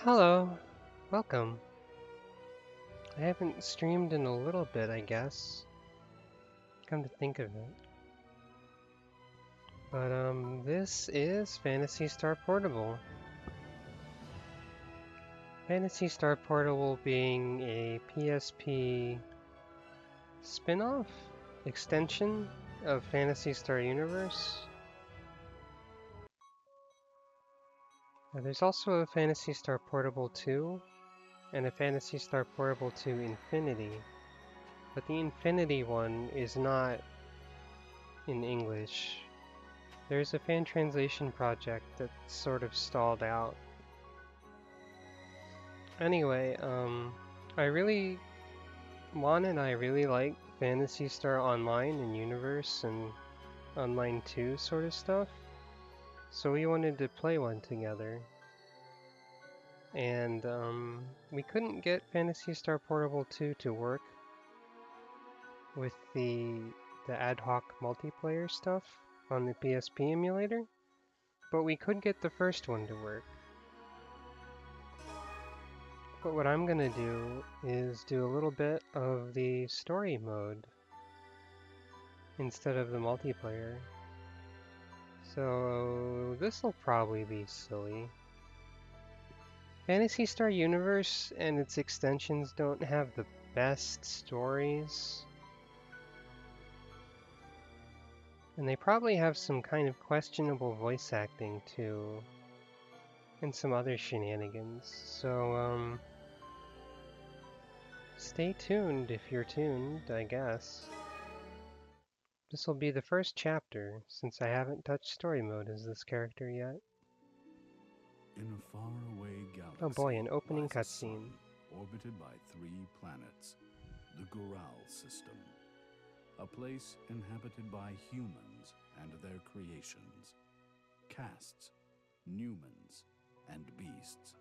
Hello, welcome. I haven't streamed in a little bit, I guess. Come to think of it. But, this is Phantasy Star Portable. Phantasy Star Portable being a PSP spin-off extension of Phantasy Star Universe. There's also a Phantasy Star Portable 2 and a Phantasy Star Portable 2 Infinity. But the Infinity one is not in English. There's a fan translation project that sort of stalled out. Anyway, Juan and I really like Phantasy Star Online and Universe and Online 2 sort of stuff. So we wanted to play one together. And, we couldn't get Phantasy Star Portable 2 to work with the ad hoc multiplayer stuff on the PSP emulator, but we could get the first one to work. But what I'm gonna do is do a little bit of the story mode instead of the multiplayer. So this'll probably be silly. Phantasy Star Universe and its extensions don't have the best stories. And they probably have some kind of questionable voice acting too. And some other shenanigans. So, stay tuned if you're tuned, I guess. This will be the first chapter, since I haven't touched story mode as this character yet. In a faraway galaxy, Oh boy, an opening lies a cutscene. sun orbited by 3 planets, the Gural system, a place inhabited by humans and their creations, castes, Numans, and beasts.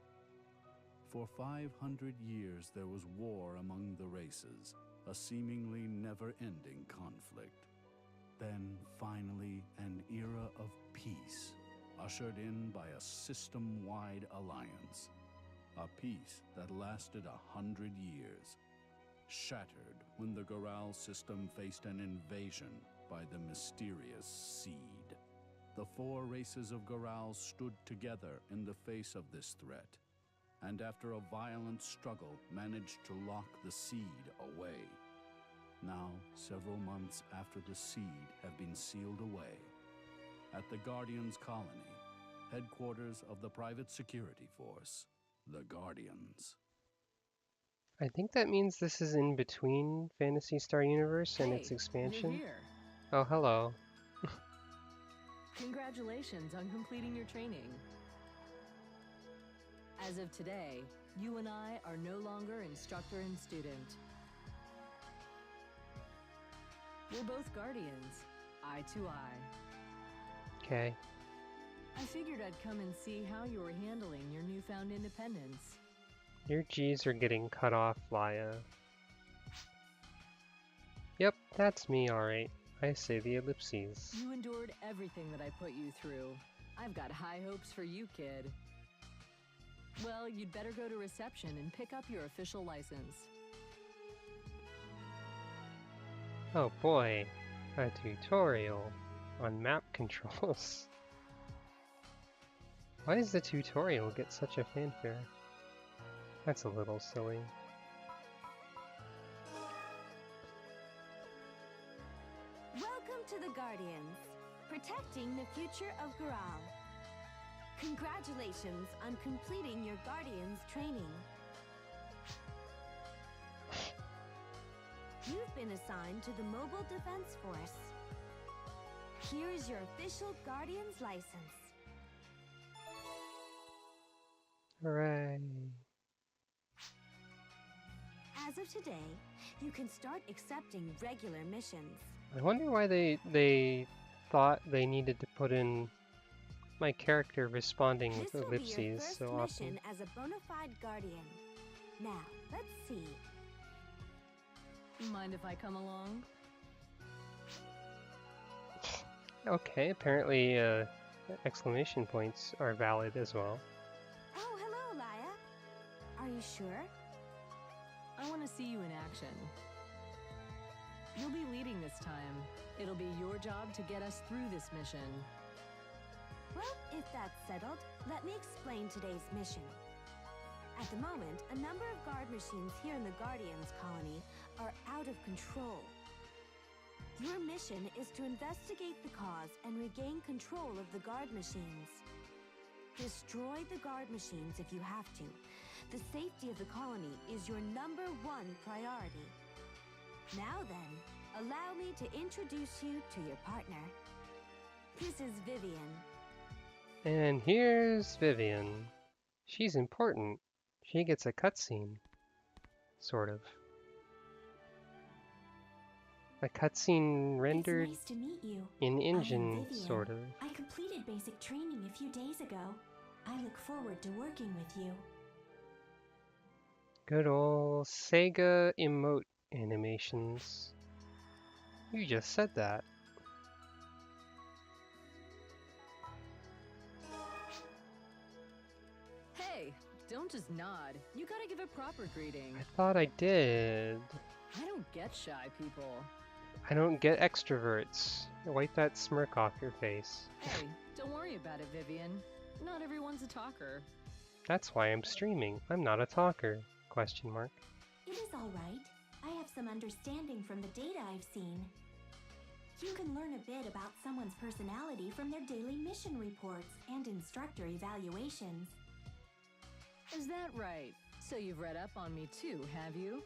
For 500 years there was war among the races, a seemingly never-ending conflict. Then, finally, an era of peace, ushered in by a system-wide alliance. A peace that lasted 100 years, shattered when the Gural system faced an invasion by the mysterious Seed. The 4 races of Gural stood together in the face of this threat, and after a violent struggle managed to lock the Seed away. Now, several months after the Seed have been sealed away, at the Guardians' colony, headquarters of the private security force, the Guardians. I think that means this is in between Phantasy Star Universe and its expansion. You're here. Oh, hello. Congratulations on completing your training. As of today, you and I are no longer instructor and student. We're both guardians, eye to eye. Okay. I figured I'd come and see how you were handling your newfound independence. Your G's are getting cut off, Laya. Yep, that's me, alright. I say the ellipses. You endured everything that I put you through. I've got high hopes for you, kid. Well, you'd better go to reception and pick up your official license. Oh boy, a tutorial on map controls. Why does the tutorial get such a fanfare? That's a little silly. Welcome to the Guardians, protecting the future of Gural. Congratulations on completing your Guardians training. You've been assigned to the Mobile Defense Force. Here is your official Guardians license. Hooray. As of today, you can start accepting regular missions. I wonder why they thought they needed to put in my character responding This with will be your ellipses first so often. mission as a bona fide Guardian. Now, let's see. Mind if I come along? Okay, apparently exclamation points are valid as well. Oh, hello, Are you sure? I want to see you in action. You'll be leading this time. It'll be your job to get us through this mission. Well, if that's settled, let me explain today's mission. At the moment, a number of guard machines here in the Guardians colony are out of control. Your mission is to investigate the cause and regain control of the guard machines. Destroy the guard machines if you have to. The safety of the colony is your #1 priority. Now then, allow me to introduce you to your partner. This is Vivian. And here's Vivian. She's important. She gets a cutscene. Sort of. A cutscene rendered It's nice to meet you. in I am engine, Vivian. sort of. I completed basic training a few days ago. I look forward to working with you. Good old Sega emote animations. You just said that. Hey, don't just nod. You gotta give a proper greeting. I thought I did. I don't get shy people. I don't get extroverts. Wipe that smirk off your face. Hey, don't worry about it, Vivian. Not everyone's a talker. That's why I'm streaming. I'm not a talker. Question mark. It is all right. I have some understanding from the data I've seen. You can learn a bit about someone's personality from their daily mission reports and instructor evaluations. Is that right? So you've read up on me too, have you?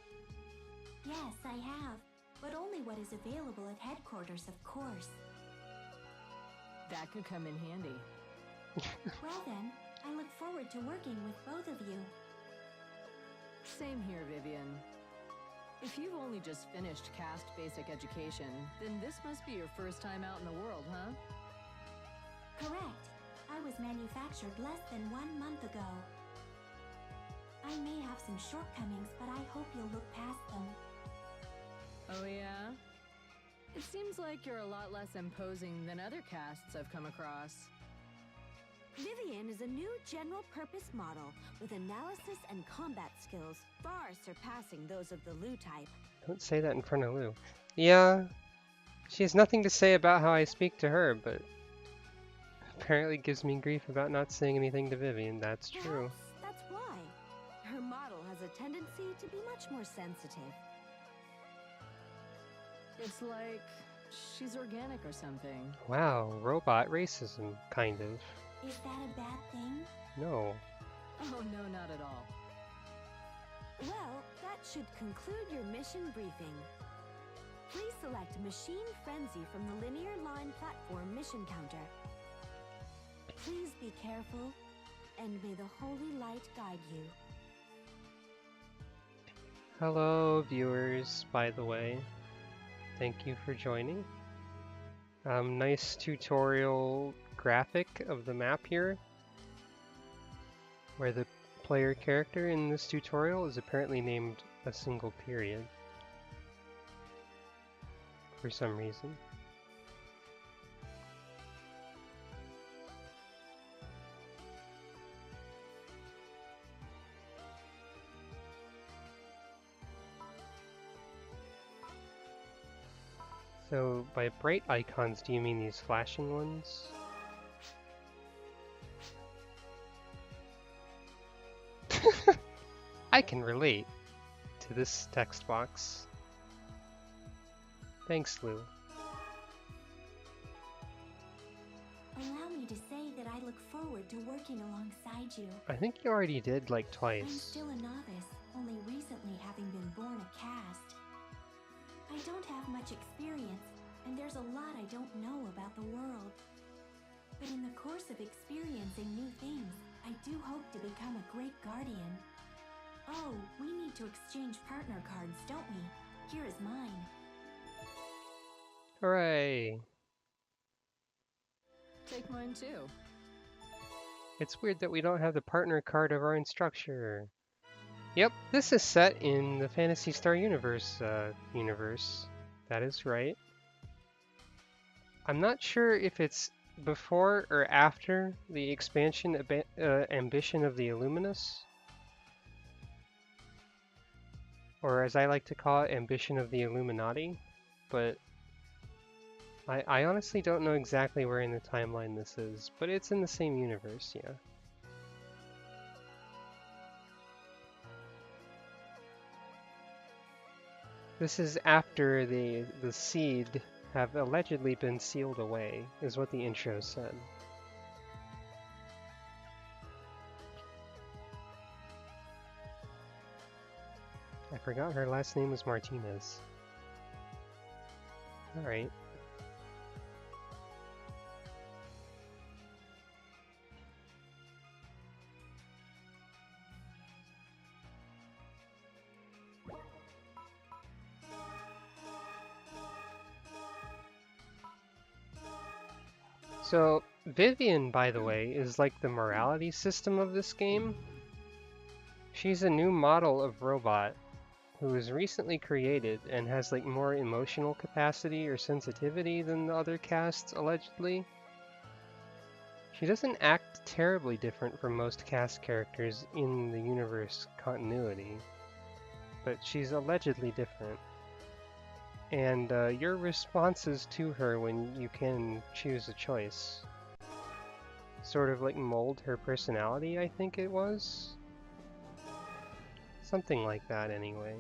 Yes, I have, but only what is available at headquarters, of course. That could come in handy. Well then, I look forward to working with both of you. Same here, Vivian. If you've only just finished cast basic education, then this must be your first time out in the world, huh? Correct. I was manufactured less than 1 month ago. I may have some shortcomings, but I hope you'll look past them. Oh yeah? It seems like you're a lot less imposing than other casts I've come across. Vivian is a new general-purpose model with analysis and combat skills far surpassing those of the Lu type. Don't say that in front of Lou. Yeah, she has nothing to say about how I speak to her, but apparently gives me grief about not saying anything to Vivian. That's true. Perhaps that's why. Her model has a tendency to be much more sensitive. It's like she's organic or something. Wow, robot racism, kind of. Is that a bad thing? No. Oh no, not at all. Well, that should conclude your mission briefing. Please select Machine Frenzy from the linear line platform mission counter. Please be careful, and may the holy light guide you. Hello, viewers, by the way. Thank you for joining. Nice tutorial graphic of the map here, where the player character in this tutorial is apparently named a single period for some reason. So by bright icons, do you mean these flashing ones? I can relate to this text box. Thanks, Lou. Allow me to say that I look forward to working alongside you. I think you already did like I'm twice. still a novice, only recently having been born a cast. I don't have much experience, and there's a lot I don't know about the world. But in the course of experiencing new things, I do hope to become a great guardian. Oh, we need to exchange partner cards, don't we? Here is mine. Hooray! Take mine too. It's weird that we don't have the partner card of our instructor. Yep, this is set in the Phantasy Star universe. That is right. I'm not sure if it's before or after the expansion Ambition of the Illuminus. or as I like to call it, ambition of the Illuminati, but I honestly don't know exactly where in the timeline this is, but it's in the same universe, yeah. This is after the seed have allegedly been sealed away, is what the intro said. I forgot her last name was Martinez. Alright. So, Vivian, by the way, is like the morality system of this game. She's a new model of robot who was recently created and has like more emotional capacity or sensitivity than the other casts, allegedly. She doesn't act terribly different from most cast characters in the universe continuity, but she's allegedly different. And your responses to her when you can choose a choice sort of like mold her personality, I think it was. Something like that anyway.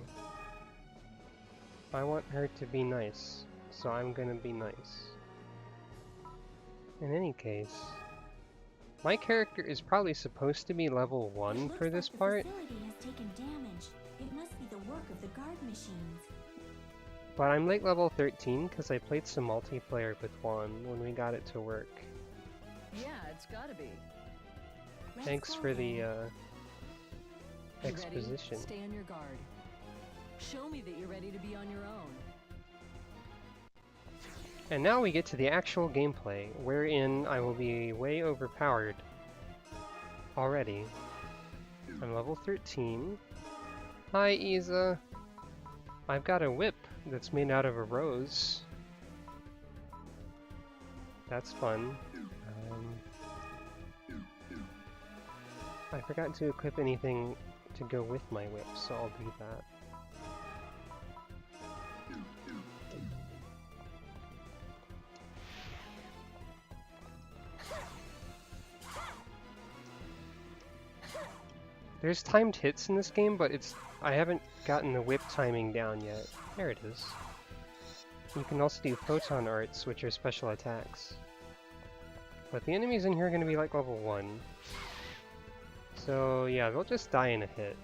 I want her to be nice, so I'm gonna be nice. In any case, my character is probably supposed to be level 1 for this part. The facility has taken damage. It must be the work of the guard machines. But I'm like level 13 because I played some multiplayer with Juan when we got it to work. Yeah, it's gotta be. Thanks for the You exposition. ready? Stay on your guard. Show me that you're ready to be on your own. And now we get to the actual gameplay, wherein I will be way overpowered already. I'm level 13. Hi, Isa. I've got a whip that's made out of a rose. That's fun. I forgot to equip anything to go with my whip, so I'll do that. There's timed hits in this game, but I haven't gotten the whip timing down yet. There it is. You can also do photon arts, which are special attacks. But the enemies in here are going to be like level 1. So yeah, they'll just die in a hit.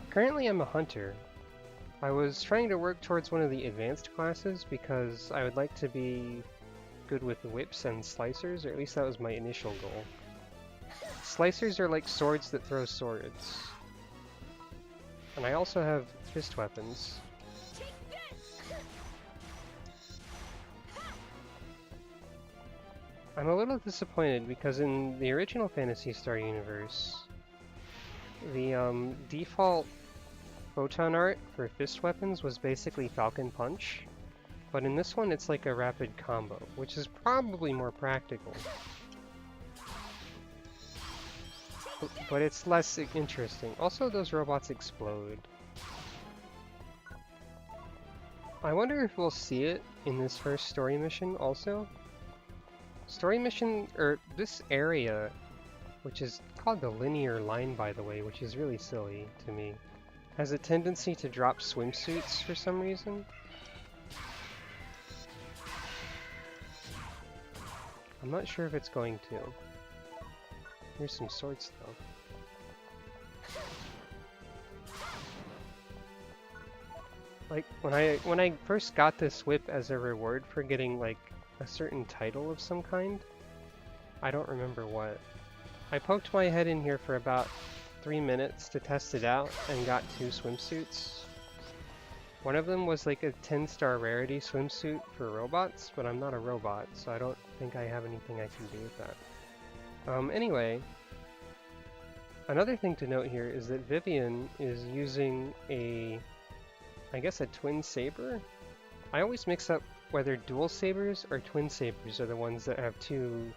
Currently I'm a hunter. I was trying to work towards one of the advanced classes because I would like to be good with whips and slicers, or at least that was my initial goal. Slicers are like swords that throw swords. And I also have fist weapons. I'm a little disappointed because in the original Phantasy Star universe, the default photon art for fist weapons was basically Falcon Punch, but in this one it's like a rapid combo, which is probably more practical. But it's less interesting. Also, those robots explode. I wonder if we'll see it in this first story mission also. Story mission, or this area, which is called the linear line by the way, which is really silly to me, has a tendency to drop swimsuits for some reason. I'm not sure if it's going to. Here's some swords though. Like when I first got this whip as a reward for getting like a certain title of some kind, I don't remember what. I poked my head in here for about 3 minutes to test it out and got 2 swimsuits. One of them was like a 10-star rarity swimsuit for robots, but I'm not a robot, so I don't think I have anything I can do with that. Anyway, another thing to note here is that Vivian is using I guess a twin saber? I always mix up whether dual sabers or twin sabers are the ones that have 2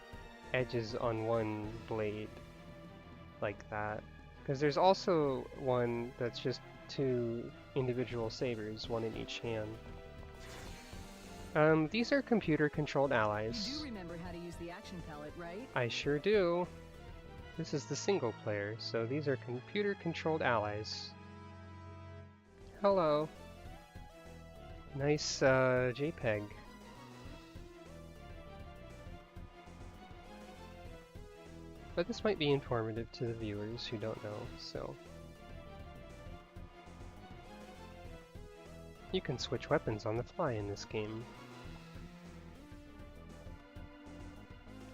edges on one blade, like that. Because there's also one that's just 2 individual sabers, 1 in each hand. These are computer-controlled allies. You do remember how to use the action palette, right? I sure do. This is the single player, so these are computer-controlled allies. Hello. Nice JPEG. But this might be informative to the viewers who don't know, so... You can switch weapons on the fly in this game.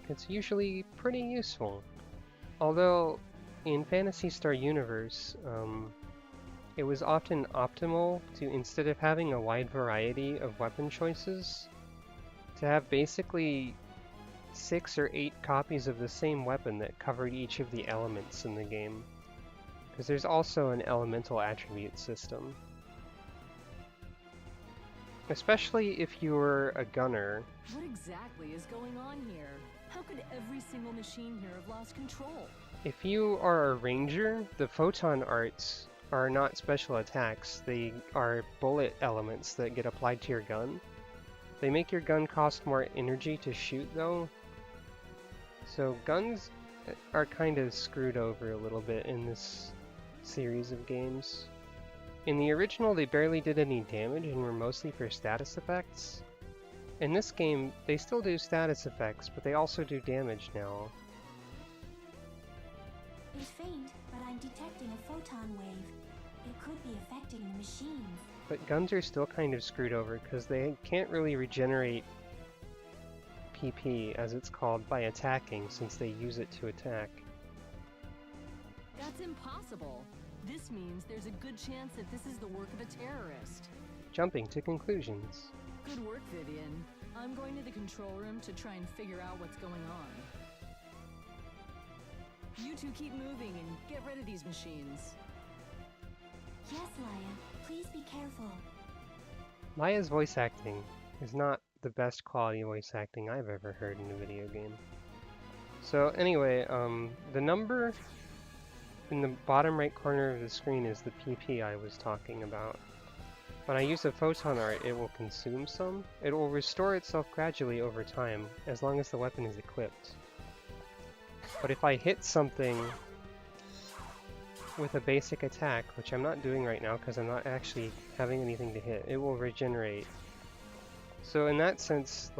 It's usually pretty useful. Although, in Phantasy Star Universe, it was often optimal to, instead of having a wide variety of weapon choices, to have basically 6 or 8 copies of the same weapon that covered each of the elements in the game. Because there's also an elemental attribute system. Especially if you're a gunner. What exactly is going on here? How could every single machine here have lost control? If you are a ranger, the photon arts are not special attacks. They are bullet elements that get applied to your gun. They make your gun cost more energy to shoot though. So guns are kind of screwed over a little bit in this series of games. In the original, they barely did any damage and were mostly for status effects. In this game, they still do status effects, but they also do damage now. It's faint, but I'm detecting a photon wave. It could be affecting the machines. But guns are still kind of screwed over because they can't really regenerate PP, as it's called, by attacking, since they use it to attack. That's impossible. This means there's a good chance that this is the work of a terrorist. Jumping to conclusions. Good work, Vivian. I'm going to the control room to try and figure out what's going on. You two keep moving and get rid of these machines. Yes, Laia. Please be careful. Laia's voice acting is not the best quality voice acting I've ever heard in a video game. So anyway, the number in the bottom right corner of the screen is the PP I was talking about. When I use a photon art, it will consume some. It will restore itself gradually over time, as long as the weapon is equipped. But if I hit something with a basic attack, which I'm not doing right now because I'm not actually having anything to hit, it will regenerate. So in that sense,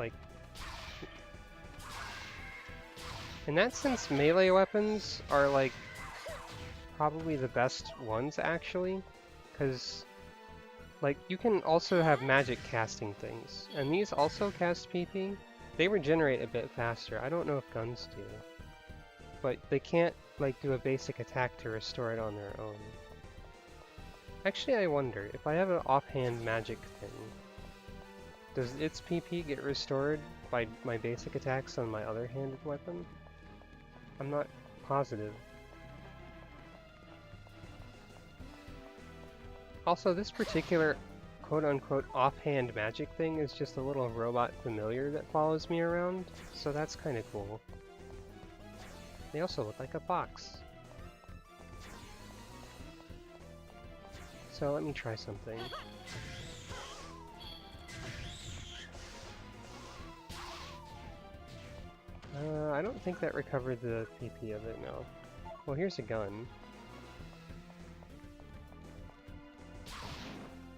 melee weapons are like probably the best ones actually, because like you can also have magic casting things, and these also cast PP. They regenerate a bit faster. I don't know if guns do, but they can't like do a basic attack to restore it on their own. Actually, I wonder if I have an offhand magic thing, does its PP get restored by my basic attacks on my other handed weapon? I'm not positive. Also, this particular quote-unquote offhand magic thing is just a little robot familiar that follows me around, so that's kind of cool. They also look like a fox. So let me try something. I don't think that recovered the PP of it, no. Well, here's a gun.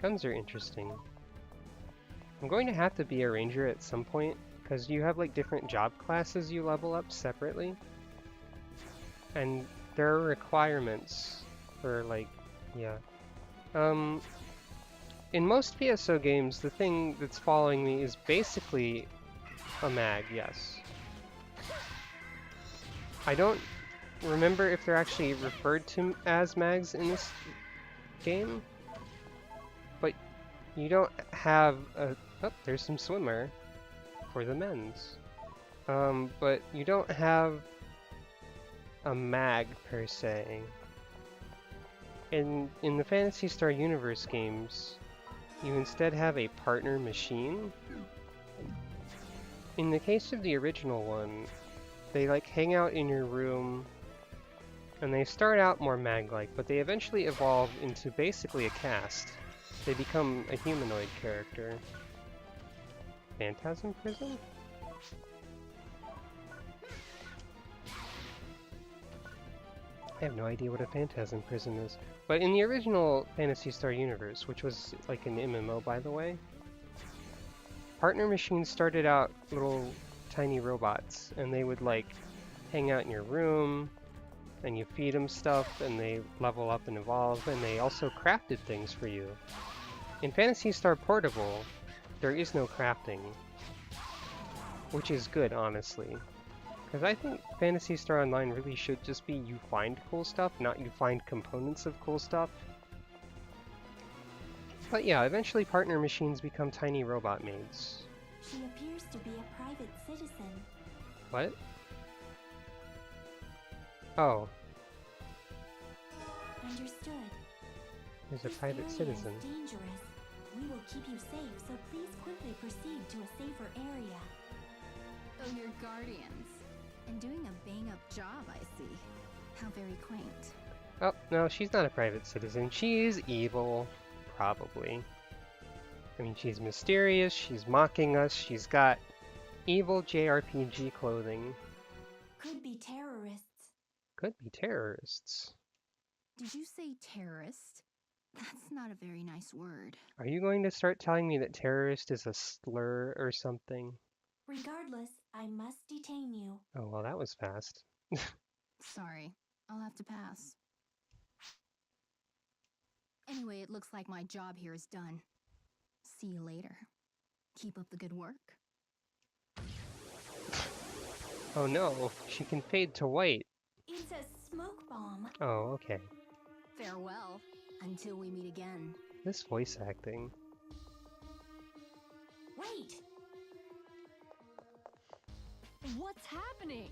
Guns are interesting. I'm going to have to be a ranger at some point, because you have like different job classes you level up separately. And there are requirements for like, yeah. In most PSO games, the thing that's following me is basically a mag, yes. I don't remember if they're actually referred to as mags in this game, but you don't have a... Oh, there's some swimmer for the men's. But you don't have a mag per se. In the Phantasy Star Universe games, you instead have a partner machine. In the case of the original one, they like hang out in your room, And they start out more mag-like, but they eventually evolve into basically a caste. They become a humanoid character. Phantasm Prison? I have no idea what a Phantasm Prison is. But in the original Phantasy Star universe, which was like an MMO by the way, partner machines started out little tiny robots, and they would like hang out in your room, and you feed them stuff, and they level up and evolve, and they also crafted things for you. In Phantasy Star Portable, there is no crafting, which is good, honestly. Because I think Phantasy Star Online really should just be you find cool stuff, not you find components of cool stuff. But yeah, eventually partner machines become tiny robot maids. She appears to be a private citizen. What? Oh, Understood. there's a This private area citizen. is dangerous. We will keep you safe, so please quickly proceed to a safer area. Oh, you're guardians. And doing a bang-up job, I see. How very quaint. Oh, no, she's not a private citizen. She is evil, probably. I mean, she's mysterious, she's mocking us, she's got evil JRPG clothing. Could be terrorists. Could be terrorists. Did you say terrorist? That's not a very nice word. Are you going to start telling me that terrorist is a slur or something? Regardless, I must detain you. Oh, well, that was fast. Sorry, I'll have to pass. Anyway, it looks like my job here is done. See you later. Keep up the good work. Oh no, she can fade to white. It's a smoke bomb. Oh, okay. Farewell, until we meet again. This voice acting. Wait! What's happening?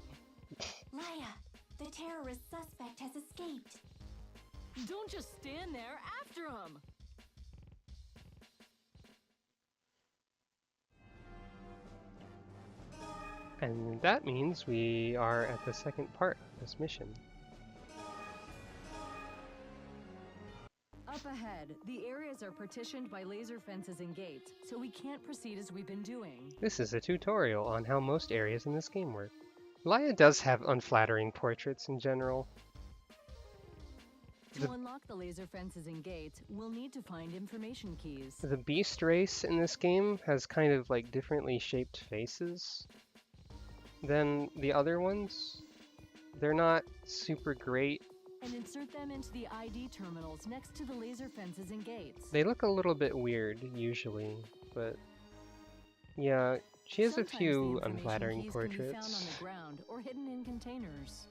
Laya, the terrorist suspect has escaped. Don't just stand there, after him! And that means we are at the second part of this mission. Up ahead, the areas are partitioned by laser fences and gates, so we can't proceed as we've been doing. This is a tutorial on how most areas in this game work. Laya does have unflattering portraits in general. To unlock the laser fences and gates, we'll need to find information keys. The beast race in this game has kind of like differently shaped faces than the other ones. They're not super great. And insert them into the ID terminals next to the laser fences and gates. They look a little bit weird usually, but yeah, she has Sometimes a few the information unflattering keys can be found on portraits. the ground or hidden in containers.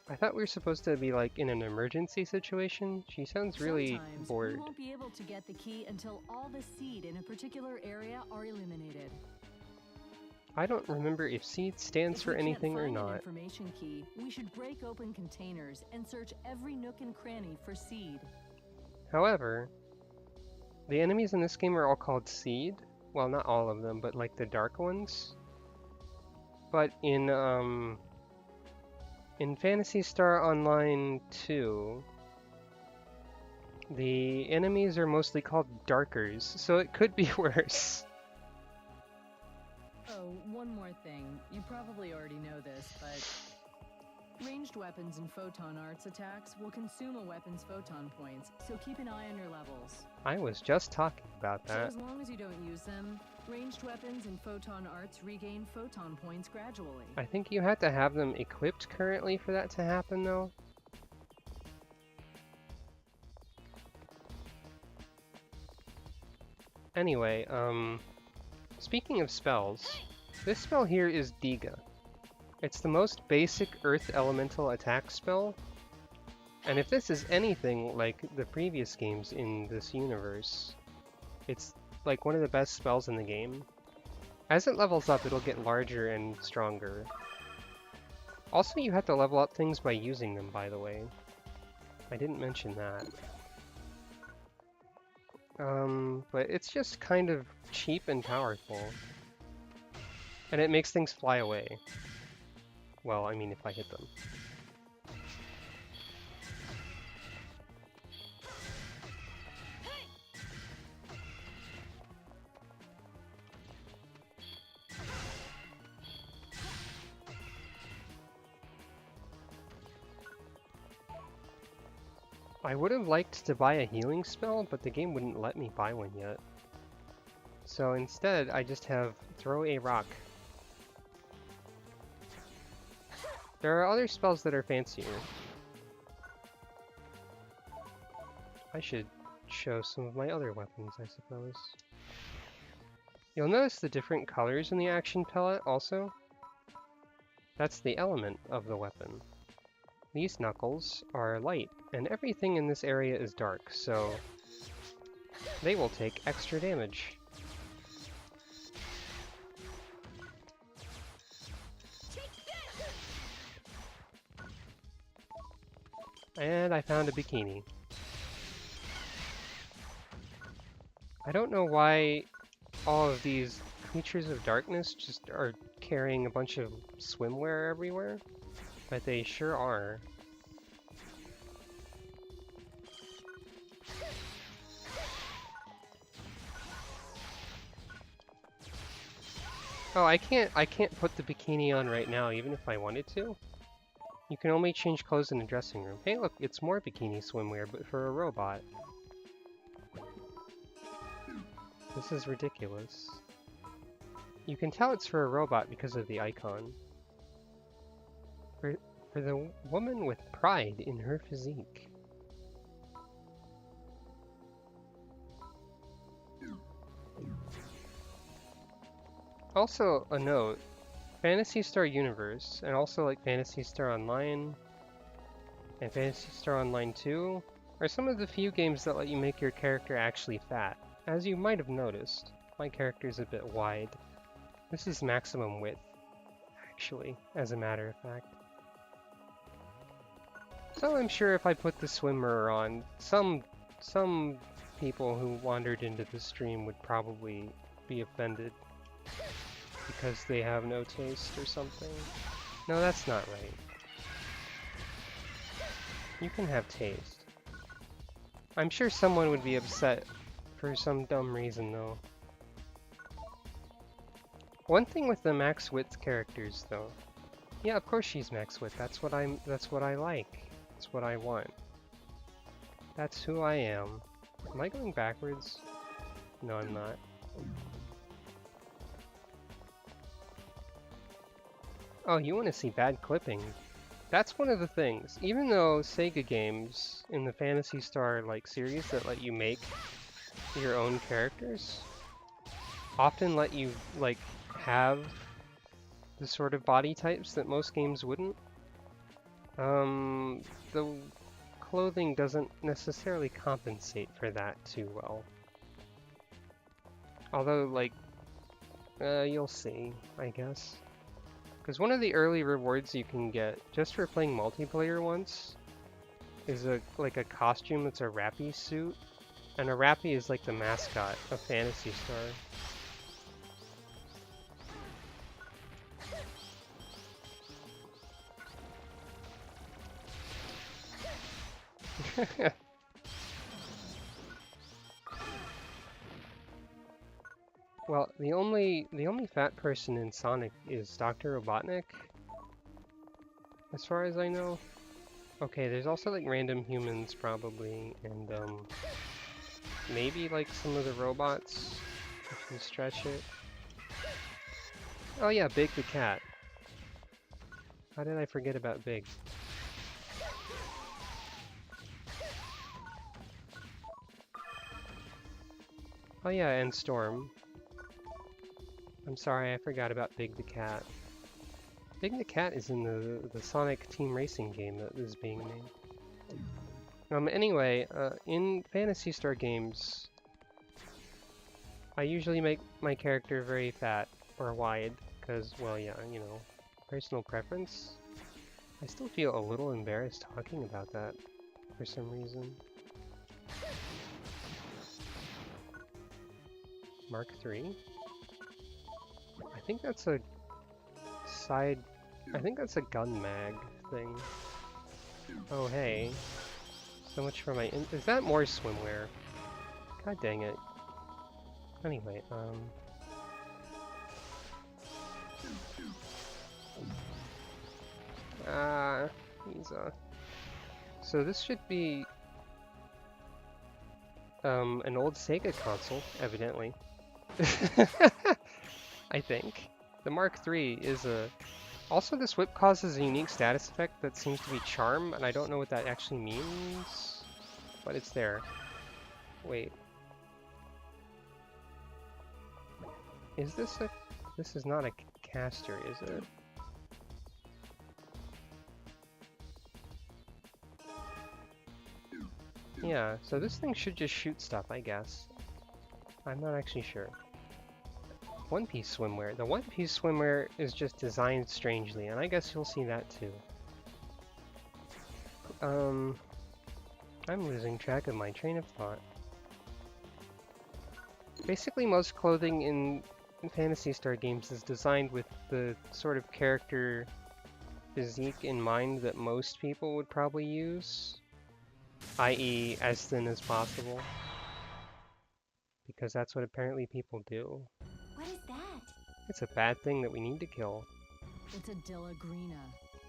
I thought we were supposed to be like in an emergency situation. She sounds really Sometimes bored. we won't be able to get the key until all the seed in a particular area are eliminated. I don't remember if seed stands If for we can't anything or find an not. information key, we should break open containers and search every nook and cranny for seed. However, the enemies in this game are all called seed. Well, not all of them, but like the dark ones. But in Phantasy Star Online 2, the enemies are mostly called darkers, so it could be worse. Oh, one more thing. You probably already know this, but ranged weapons and photon arts attacks will consume a weapon's photon points, so keep an eye on your levels. I was just talking about So that. as long as you don't use them, ranged weapons and photon arts regain photon points gradually. I think you have to have them equipped currently for that to happen, though. Anyway, speaking of spells, this spell here is Diga. It's the most basic Earth Elemental attack spell, and if this is anything like the previous games in this universe, it's like one of the best spells in the game. As it levels up, it'll get larger and stronger. Also, you have to level up things by using them, by the way. I didn't mention that. But it's just kind of cheap and powerful. And it makes things fly away. Well, I mean, if I hit them. I would have liked to buy a healing spell, but the game wouldn't let me buy one yet. So instead, I just have throw a rock. There are other spells that are fancier. I should show some of my other weapons, I suppose. You'll notice the different colors in the action palette also. That's the element of the weapon. These knuckles are light, and everything in this area is dark, so they will take extra damage. And I found a bikini. I don't know why all of these creatures of darkness just are carrying a bunch of swimwear everywhere, but they sure are. Oh, I can't put the bikini on right now, even if I wanted to. You can only change clothes in the dressing room. Hey look, it's more bikini swimwear, but for a robot. This is ridiculous. You can tell it's for a robot because of the icon. For the woman with pride in her physique. Also, a note, Phantasy Star Universe, and also like Phantasy Star Online, and Phantasy Star Online 2, are some of the few games that let you make your character actually fat. As you might have noticed, my character's a bit wide. This is maximum width, actually, as a matter of fact. So I'm sure if I put the swimmer on, some people who wandered into the stream would probably be offended because they have no taste or something. No, that's not right. You can have taste. I'm sure someone would be upset for some dumb reason though. One thing with the max width characters though. Yeah, of course she's max width. That's what I like. That's what I want. That's who I am. Am I going backwards? No, I'm not. Oh, you want to see bad clipping? That's one of the things. Even though Sega games in the Phantasy Star like series that let you make your own characters often let you like have the sort of body types that most games wouldn't. The clothing doesn't necessarily compensate for that too well. Although, like, you'll see, I guess. Because one of the early rewards you can get just for playing multiplayer once is like a costume that's a Rappy suit, and a Rappy is like the mascot of Phantasy Star. Well, the only fat person in Sonic is Dr. Robotnik, as far as I know. Okay, there's also like random humans probably, and maybe like some of the robots if you stretch it. Oh yeah, Big the cat. How did I forget about Big? Oh yeah, and Storm. I'm sorry, I forgot about Big the cat. Big the cat is in the Sonic Team Racing game that is being made. Anyway, in Phantasy Star games, I usually make my character very fat or wide, because, well, yeah, you know, personal preference. I still feel a little embarrassed talking about that for some reason. Mark III? I think that's a side... I think that's a gun mag thing. Oh hey. So much for my... Is that more swimwear? God dang it. Anyway, he's so this should be An old Sega console, evidently. I think. The Mark III is a... Also, this whip causes a unique status effect that seems to be charm, and I don't know what that actually means, but it's there. Wait. Is this a... This is not a caster, is it? Yeah, so this thing should just shoot stuff, I guess. I'm not actually sure. One Piece swimwear. The One Piece swimwear is just designed strangely, and I guess you'll see that too. I'm losing track of my train of thought. Basically, most clothing in Phantasy Star games is designed with the sort of character physique in mind that most people would probably use, i.e. as thin as possible. Because that's what apparently people do. What is that? It's a bad thing that we need to kill. It's a Dillagrina.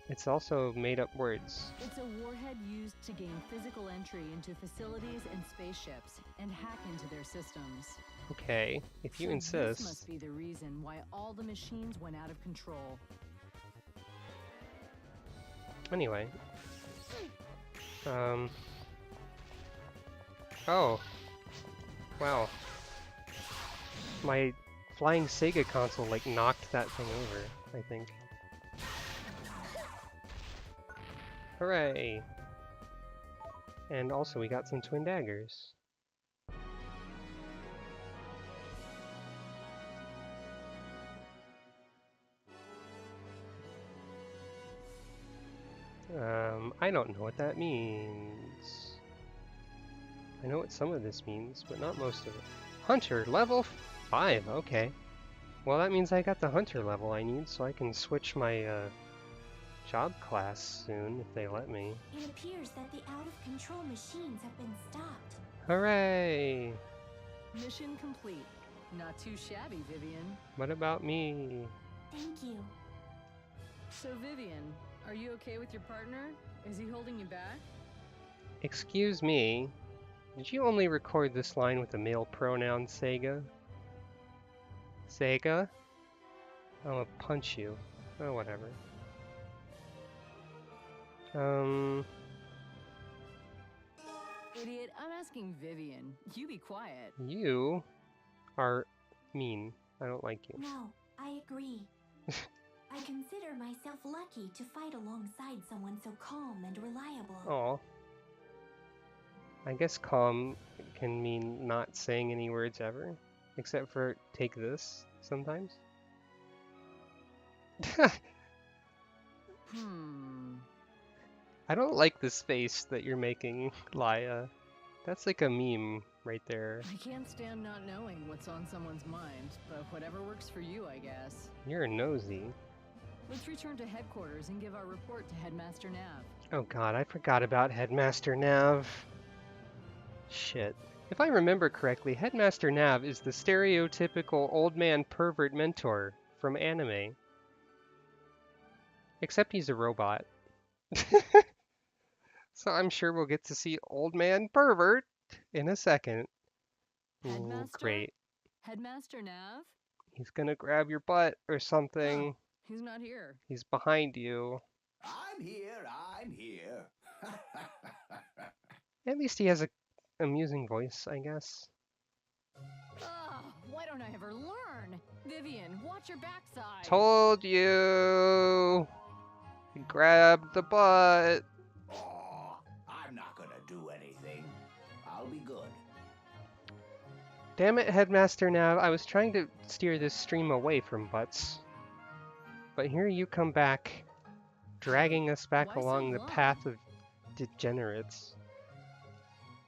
It's also made up words. It's a warhead used to gain physical entry into facilities and spaceships and hack into their systems. Okay, if you So insist. This must be the reason why all the machines went out of control. Anyway. Oh. Wow. My flying Sega console, like, knocked that thing over, I think. Hooray! And also, we got some twin daggers. I don't know what that means. I know what some of this means, but not most of it. Hunter, level 5, okay. Well, that means I got the Hunter level I need, so I can switch my, job class soon, if they let me. It appears that the out-of-control machines have been stopped. Hooray! Mission complete. Not too shabby, Vivian. What about me? Thank you. So, Vivian, are you okay with your partner? Is he holding you back? Excuse me, did you only record this line with a male pronoun, Sega? Sega? I'm gonna punch you. Oh, whatever. Idiot, I'm asking Vivian. You be quiet. You are mean. I don't like you. No, I agree. I consider myself lucky to fight alongside someone so calm and reliable. Aw. I guess calm can mean not saying any words ever. Except for take this, sometimes. I don't like this face that you're making, Laya. That's like a meme right there. I can't stand not knowing what's on someone's mind, but whatever works for you, I guess. You're nosy. Let's return to headquarters and give our report to Headmaster Nav. Oh god, I forgot about Headmaster Nav. Shit. If I remember correctly, Headmaster Nav is the stereotypical old man pervert mentor from anime. Except he's a robot. So I'm sure we'll get to see old man pervert in a second. Ooh, Headmaster? great. Headmaster Nav? He's gonna grab your butt or something. He's not here. He's behind you. I'm here, I'm here. At least he has a amusing voice, I guess. Ugh, why don't I ever learn? Vivian, watch your backside. Told you! He grabbed the butt. Oh, I'm not gonna do anything. I'll be good. Damn it, Headmaster Nav, I was trying to steer this stream away from butts. But here you come back, dragging us back Why so along the long? path of degenerates.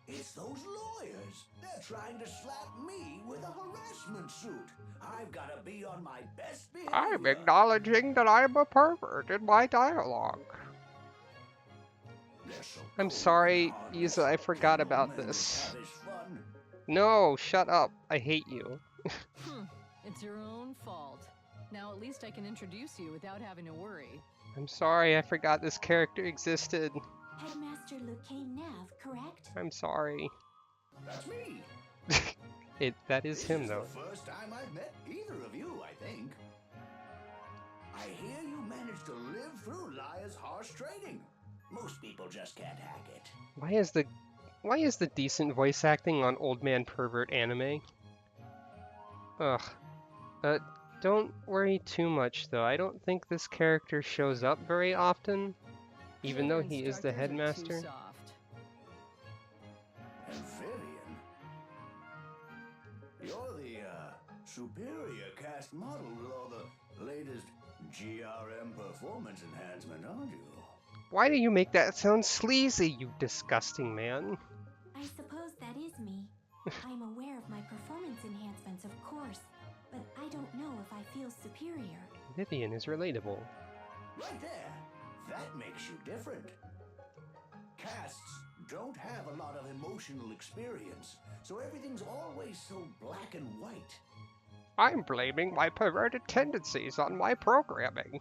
It's those lawyers. They're trying to slap me with a harassment suit. I've gotta be on my best behavior. I'm acknowledging that I'm a pervert in my dialogue. They're so I'm cold sorry, and heartless. Isa, I forgot about Gentlemen this. have his fun. No, shut up. I hate you. It's your own fault. Now at least I can introduce you without having to worry. I'm sorry, I forgot this character existed. Headmaster Lucane Nav, correct? I'm sorry. That's me. That is This him is though. the first time I've met either of you, I think. I hear you managed to live through Liar's harsh training. Most people just can't hack it. Why is the decent voice acting on Old Man Pervert anime? Ugh. Don't worry too much though. I don't think this character shows up very often, The even other though he is the instructors are too headmaster. soft. And Vivian, you're the superior cast model with all the latest GRM performance enhancement, aren't you? Why do you make that sound sleazy, you disgusting man? I suppose that is me. I'm aware of my performance enhancements, of course, but I don't know if I feel superior. Vivian is relatable. Right there. That makes you different. Casts don't have a lot of emotional experience, so everything's always so black and white. I'm blaming my perverted tendencies on my programming.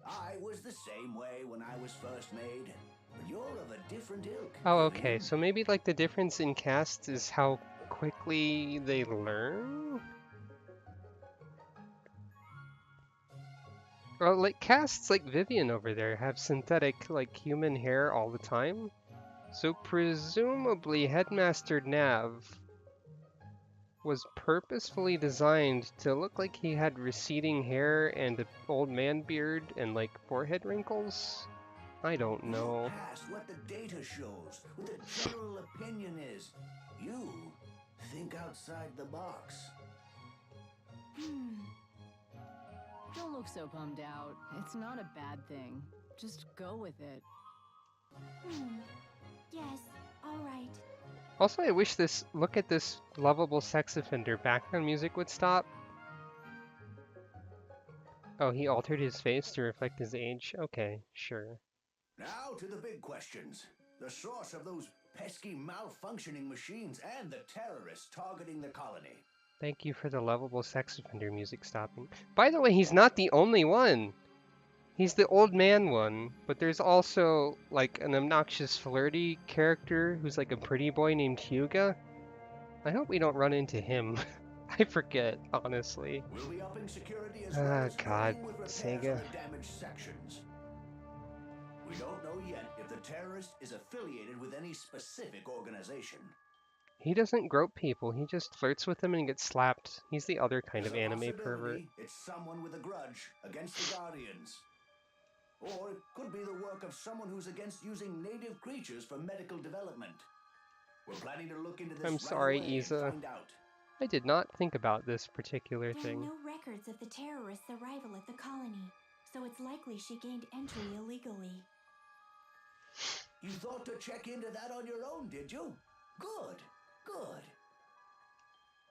I was the same way when I was first made, but you're of a different ilk. Oh, okay, Vivian. so maybe like the difference in casts is how quickly they learn? Well, like casts like Vivian over there have synthetic, like human hair all the time. So presumably Headmaster Nav was purposefully designed to look like he had receding hair and an old man beard and like forehead wrinkles? I don't know. Look past what the data shows, what the general opinion is. You think outside the box. Don't look so bummed out. It's not a bad thing. Just go with it. Yes, all right. Also, I wish this look at this lovable sex offender background music would stop. Oh, he altered his face to reflect his age? Okay, sure. Now to the big questions. The source of those pesky malfunctioning machines and the terrorists targeting the colony. Thank you for the lovable sex offender music stopping. By the way, he's not the only one! He's the old man one, but there's also like an obnoxious flirty character who's like a pretty boy named Hyuga. I hope we don't run into him. I forget, honestly. We'll be upping security as well as God, helping with repairs Sega. on the damaged sections. We don't know yet if the terrorist is affiliated with any specific organization. He doesn't grope people, he just flirts with them and gets slapped. He's the other kind There's of a anime pervert. possibility it's someone with a grudge against the Guardians. Or it could be the work of someone who's against using native creatures for medical development. We're planning to look into this I'm right sorry, away and Isa. find out. I did not think about this particular There are thing. no records of the terrorist's arrival at the colony, so it's likely she gained entry illegally. You thought to check into that on your own, did you? Good, good.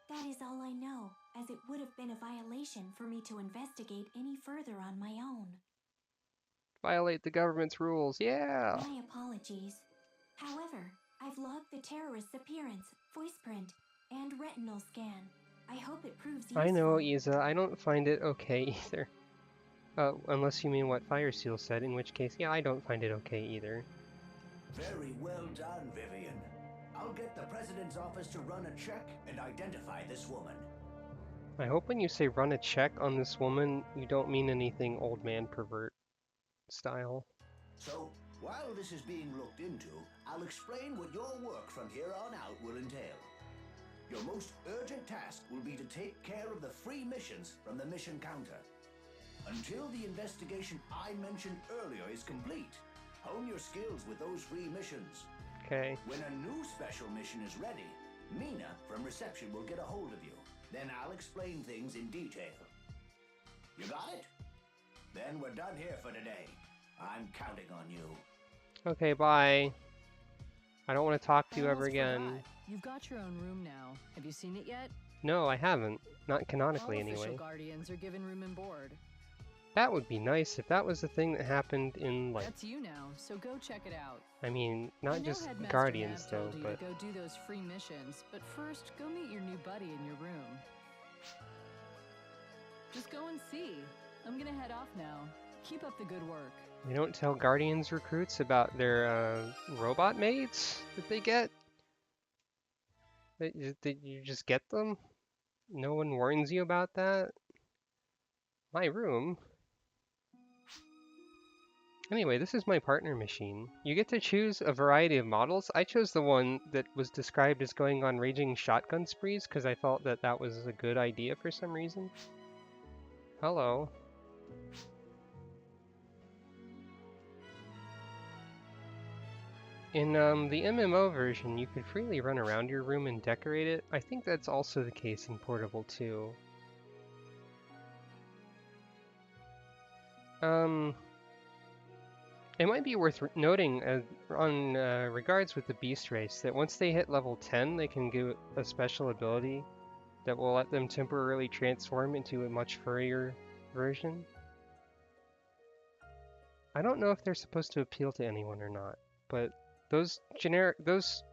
That is all I know, as it would have been a violation for me to investigate any further on my own. Violate the government's rules, yeah! My apologies. However, I've logged the terrorist's appearance, voice print, and retinal scan. I hope it proves useful. I know, Isa, I don't find it okay either. Unless you mean what Firesteel said, in which case, yeah, I don't find it okay either. Very well done, Vivian. I'll get the president's office to run a check and identify this woman. I hope when you say run a check on this woman, you don't mean anything old man pervert style. So, while this is being looked into, I'll explain what your work from here on out will entail. Your most urgent task will be to take care of the free missions from the mission counter. Until the investigation I mentioned earlier is complete, hone your skills with those free missions. Okay. When a new special mission is ready, Mina from reception will get a hold of you. Then I'll explain things in detail. You got it? Then we're done here for today. I'm counting on you. Okay, bye. I don't want to talk to I you ever almost again. forgot. You've got your own room now. Have you seen it yet? No, I haven't. Not canonically, All official anyway. guardians are given room and board. That would be nice if that was the thing that happened in, like, That's you now, so go check it out. I mean, I not know just Headmaster Guardians, Nav though, told you but... to go do those free missions, but first, go meet your new buddy in your room. Just go and see. I'm gonna head off now. Keep up the good work. They don't tell Guardians recruits about their, robot mates that they get? Did you just get them? No one warns you about that? My room? Anyway, this is my partner machine. You get to choose a variety of models. I chose the one that was described as going on raging shotgun sprees because I felt that that was a good idea for some reason. Hello. In the MMO version, you can freely run around your room and decorate it. I think that's also the case in Portable 2. It might be worth noting on regards with the Beast race that once they hit level 10, they can get a special ability that will let them temporarily transform into a much furrier version. I don't know if they're supposed to appeal to anyone or not, but those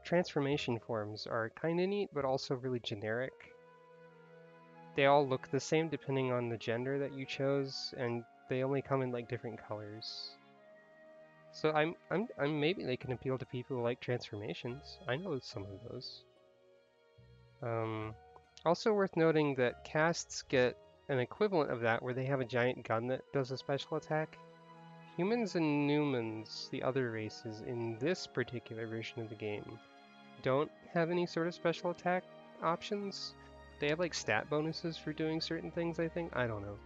transformation forms are kind of neat, but also really generic. They all look the same depending on the gender that you chose, and they only come in like different colors. So I'm maybe they can appeal to people who like transformations. I know some of those. Also worth noting that casts get an equivalent of that where they have a giant gun that does a special attack. Humans and Numans, the other races in this particular version of the game, don't have any sort of special attack options. They have like stat bonuses for doing certain things, I think. I don't know.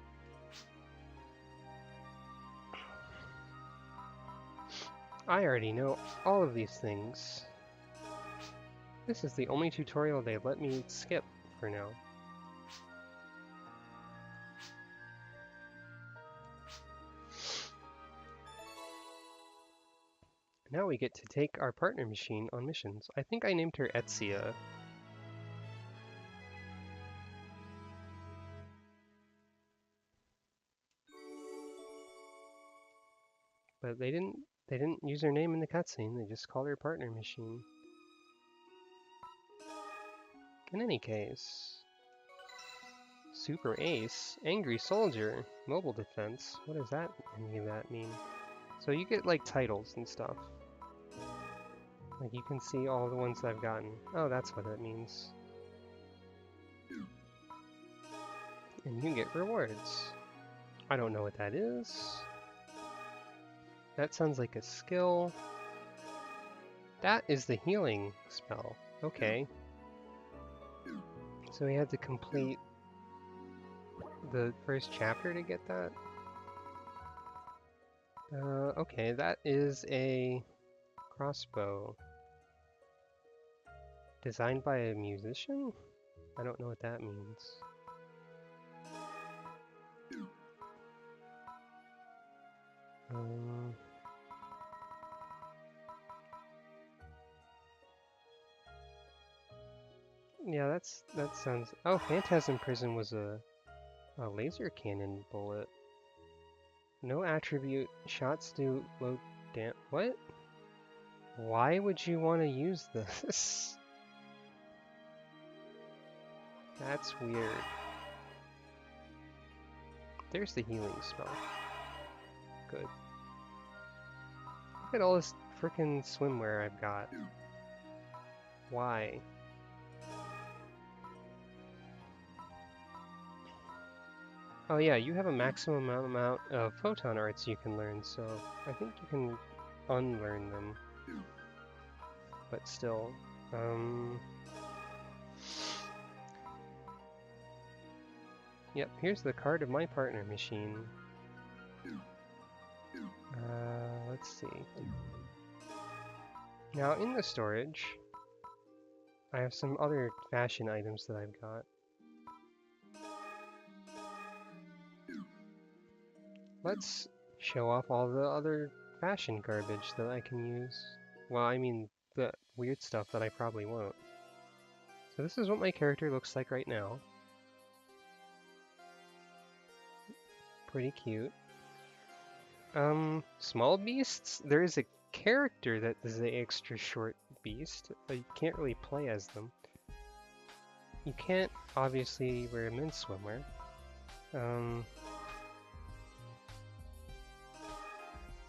I already know all of these things. This is the only tutorial they let me skip for now. Now we get to take our partner machine on missions. I think I named her Etsia. But they didn't use her name in the cutscene, they just called her partner machine. In any case, Super Ace, Angry Soldier, Mobile Defense, what does any of that mean? So you get like titles and stuff. Like you can see all the ones I've gotten. Oh, that's what that means. And you get rewards. I don't know what that is. That sounds like a skill. That is the healing spell. Okay. So we had to complete the first chapter to get that? Okay, that is a crossbow. Designed by a musician? I don't know what that means. Yeah, that sounds... Oh, Phantasm Prison was a laser cannon bullet. No attribute. Shots do low damage. What? Why would you want to use this? That's weird. There's the healing spell. Good. Look at all this frickin' swimwear I've got. Why? Oh yeah, you have a maximum amount of photon arts you can learn, so I think you can unlearn them. But still, Yep, here's the card of my partner machine. Let's see. Now in the storage, I have some other fashion items that I've got. Let's show off all the other fashion garbage that I can use. Well, I mean, the weird stuff that I probably won't. So this is what my character looks like right now. Pretty cute. Small beasts? There is a character that is the extra short beast, but you can't really play as them. You can't obviously wear men's swimwear.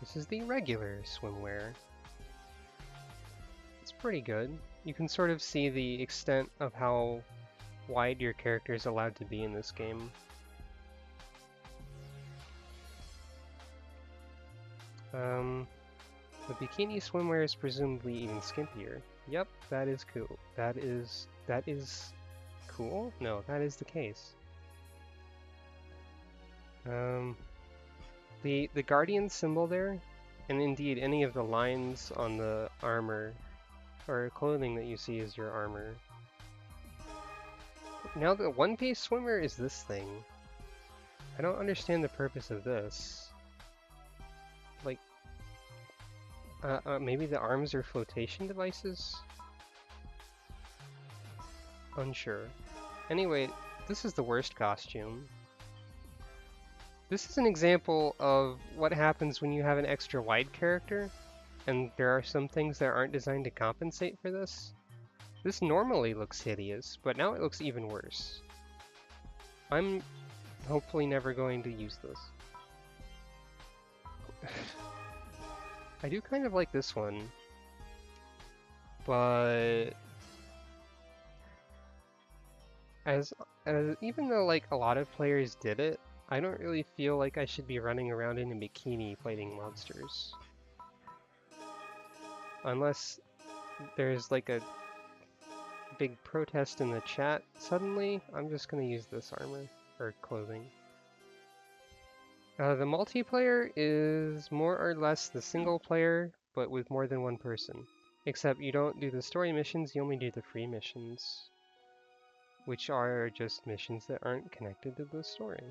This is the regular swimwear. It's pretty good. you can sort of see the extent of how wide your character is allowed to be in this game. The bikini swimwear is presumably even skimpier. Yep, that is cool. That is cool? No, that is the case. The Guardian symbol there, and indeed any of the lines on the armor or clothing that you see is your armor. Now the One Piece swimwear is this thing. I don't understand the purpose of this. Like, maybe the arms are flotation devices? Unsure. Anyway, this is the worst costume. This is an example of what happens when you have an extra wide character, and there are some things that aren't designed to compensate for this. This normally looks hideous, but now it looks even worse. I'm hopefully never going to use this. I do kind of like this one, but even though like a lot of players did it, I don't really feel like I should be running around in a bikini fighting monsters. Unless there's like a big protest in the chat suddenly, I'm just gonna use this armor, or clothing. The multiplayer is more or less the single player, but with more than one person. Except you don't do the story missions, you only do the free missions. Which are just missions that aren't connected to the story.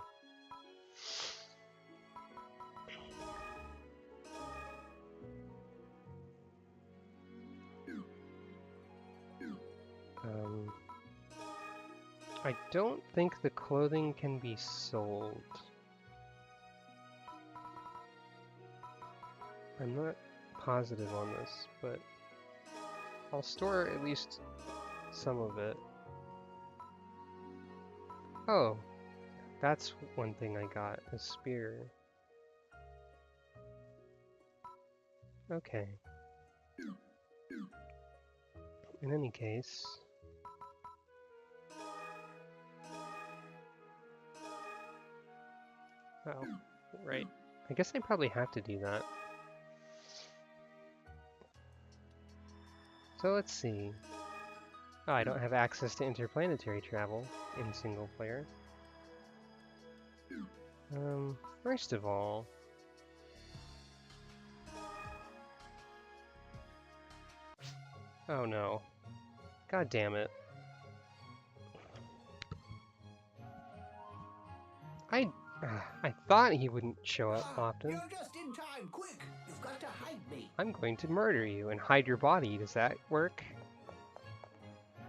I don't think the clothing can be sold. I'm not positive on this, but I'll store at least some of it. Oh, that's one thing I got, a spear. Okay. In any case... Oh, right. I guess I probably have to do that. So let's see. Oh, I don't have access to interplanetary travel in single player. First of all... Oh no. God damn it. I thought he wouldn't show up often. You're just in time. Quick! You've got to hide me. I'm going to murder you and hide your body. Does that work?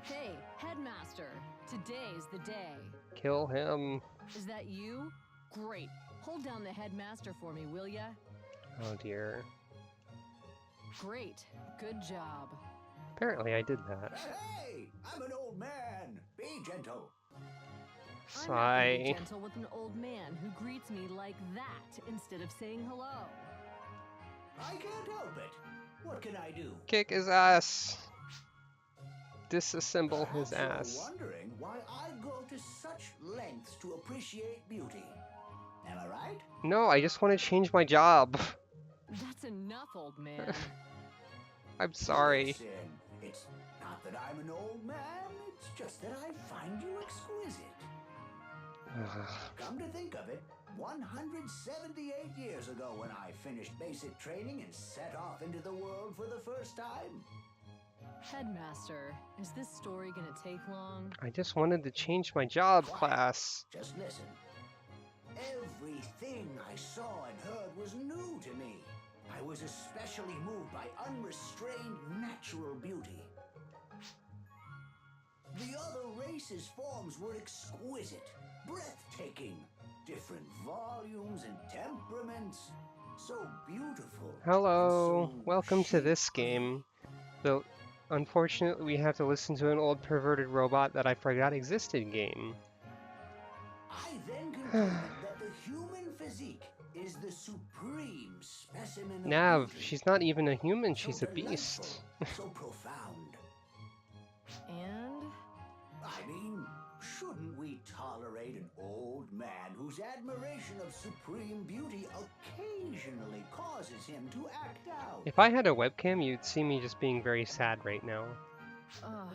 Hey, Headmaster, today's the day. Kill him. Is that you? Great. Hold down the Headmaster for me, will ya? Oh dear. Great. Good job. Apparently I did that. Hey! I'm an old man. Be gentle. I'm not gonna be Sigh. gentle with an old man who greets me like that instead of saying hello. I can't help it. What can I do? Kick his ass. Disassemble his Perhaps ass. you're wondering why I go to such lengths to appreciate beauty. Am I right? No, I just want to change my job. That's enough, old man. I'm sorry. Listen, it's not that I'm an old man, it's just that I find you exquisite. Come to think of it, 178 years ago when I finished basic training and set off into the world for the first time. Headmaster, is this story gonna take long? I just wanted to change my job class. Just listen. Everything I saw and heard was new to me. I was especially moved by unrestrained natural beauty. The other races' forms were exquisite, breathtaking, different volumes and temperaments, so beautiful. Hello, and so welcome to this shapely. game. Though, unfortunately, we have to listen to an old perverted robot that I forgot existed game. I then concluded that the human physique is the supreme specimen of Nav, beauty. she's not even a human, So she's a delightful, beast. so profound. And? I mean, shouldn't we tolerate an old man whose admiration of supreme beauty occasionally causes him to act out? If I had a webcam, you'd see me just being very sad right now. Ugh.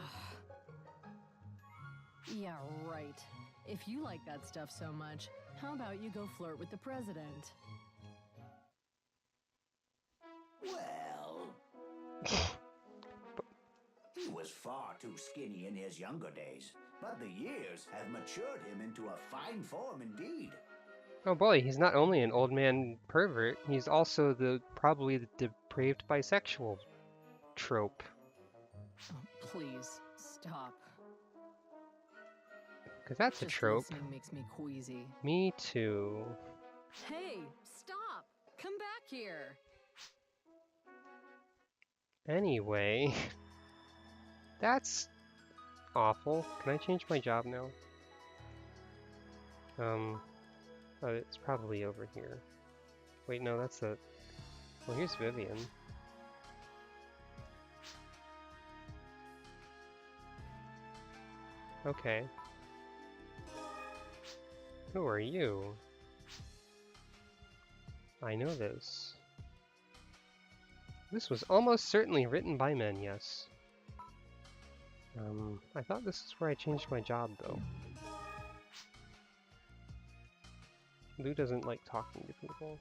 Yeah, right. If you like that stuff so much, how about you go flirt with the president? Well, he was far too skinny in his younger days, but the years have matured him into a fine form indeed. Oh boy, he's not only an old man pervert, he's also probably the depraved bisexual trope. Oh, please, stop. Because that's a Just trope. listening makes me queasy. Me too. Hey, stop! Come back here! Anyway, that's awful. Can I change my job now? Oh, it's probably over here. Wait, no, that's the... Well, here's Vivian. Okay. Who are you? I know this. This was almost certainly written by men, yes. I thought this is where I changed my job, though. Lou doesn't like talking to people.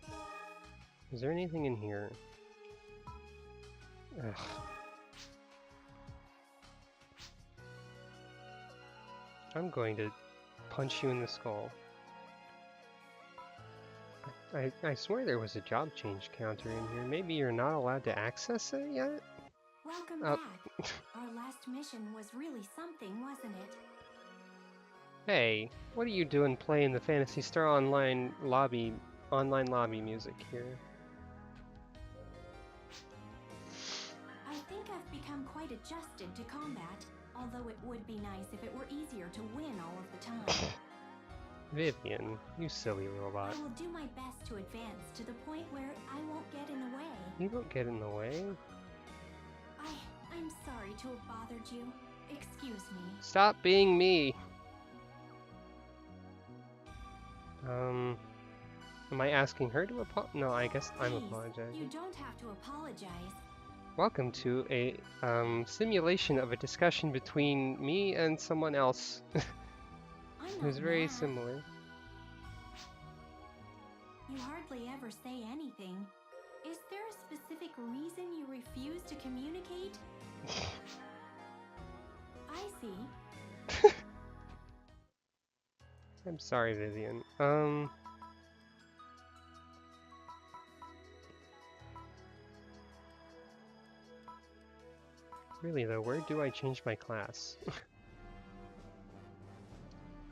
Is there anything in here? Ugh. I'm going to punch you in the skull. I swear there was a job change counter in here. Maybe you're not allowed to access it yet? Welcome Oh. back. Our last mission was really something, wasn't it? Hey, what are you doing playing the Phantasy Star online lobby music here? I think I've become quite adjusted to combat, although it would be nice if it were easier to win all of the time. Vivian, you silly robot. I will do my best to advance to the point where I won't get in the way. You don't get in the way. I'm sorry to have bothered you. Excuse me. Stop being me. Am I asking her to apologize? No, I guess I'm Please, apologizing. you don't have to apologize. Welcome to a simulation of a discussion between me and someone else I'm who's not very mad. similar. You hardly ever say anything. Is there a specific reason you refuse to communicate? I see. I'm sorry, Vivian. Really though, where do I change my class? I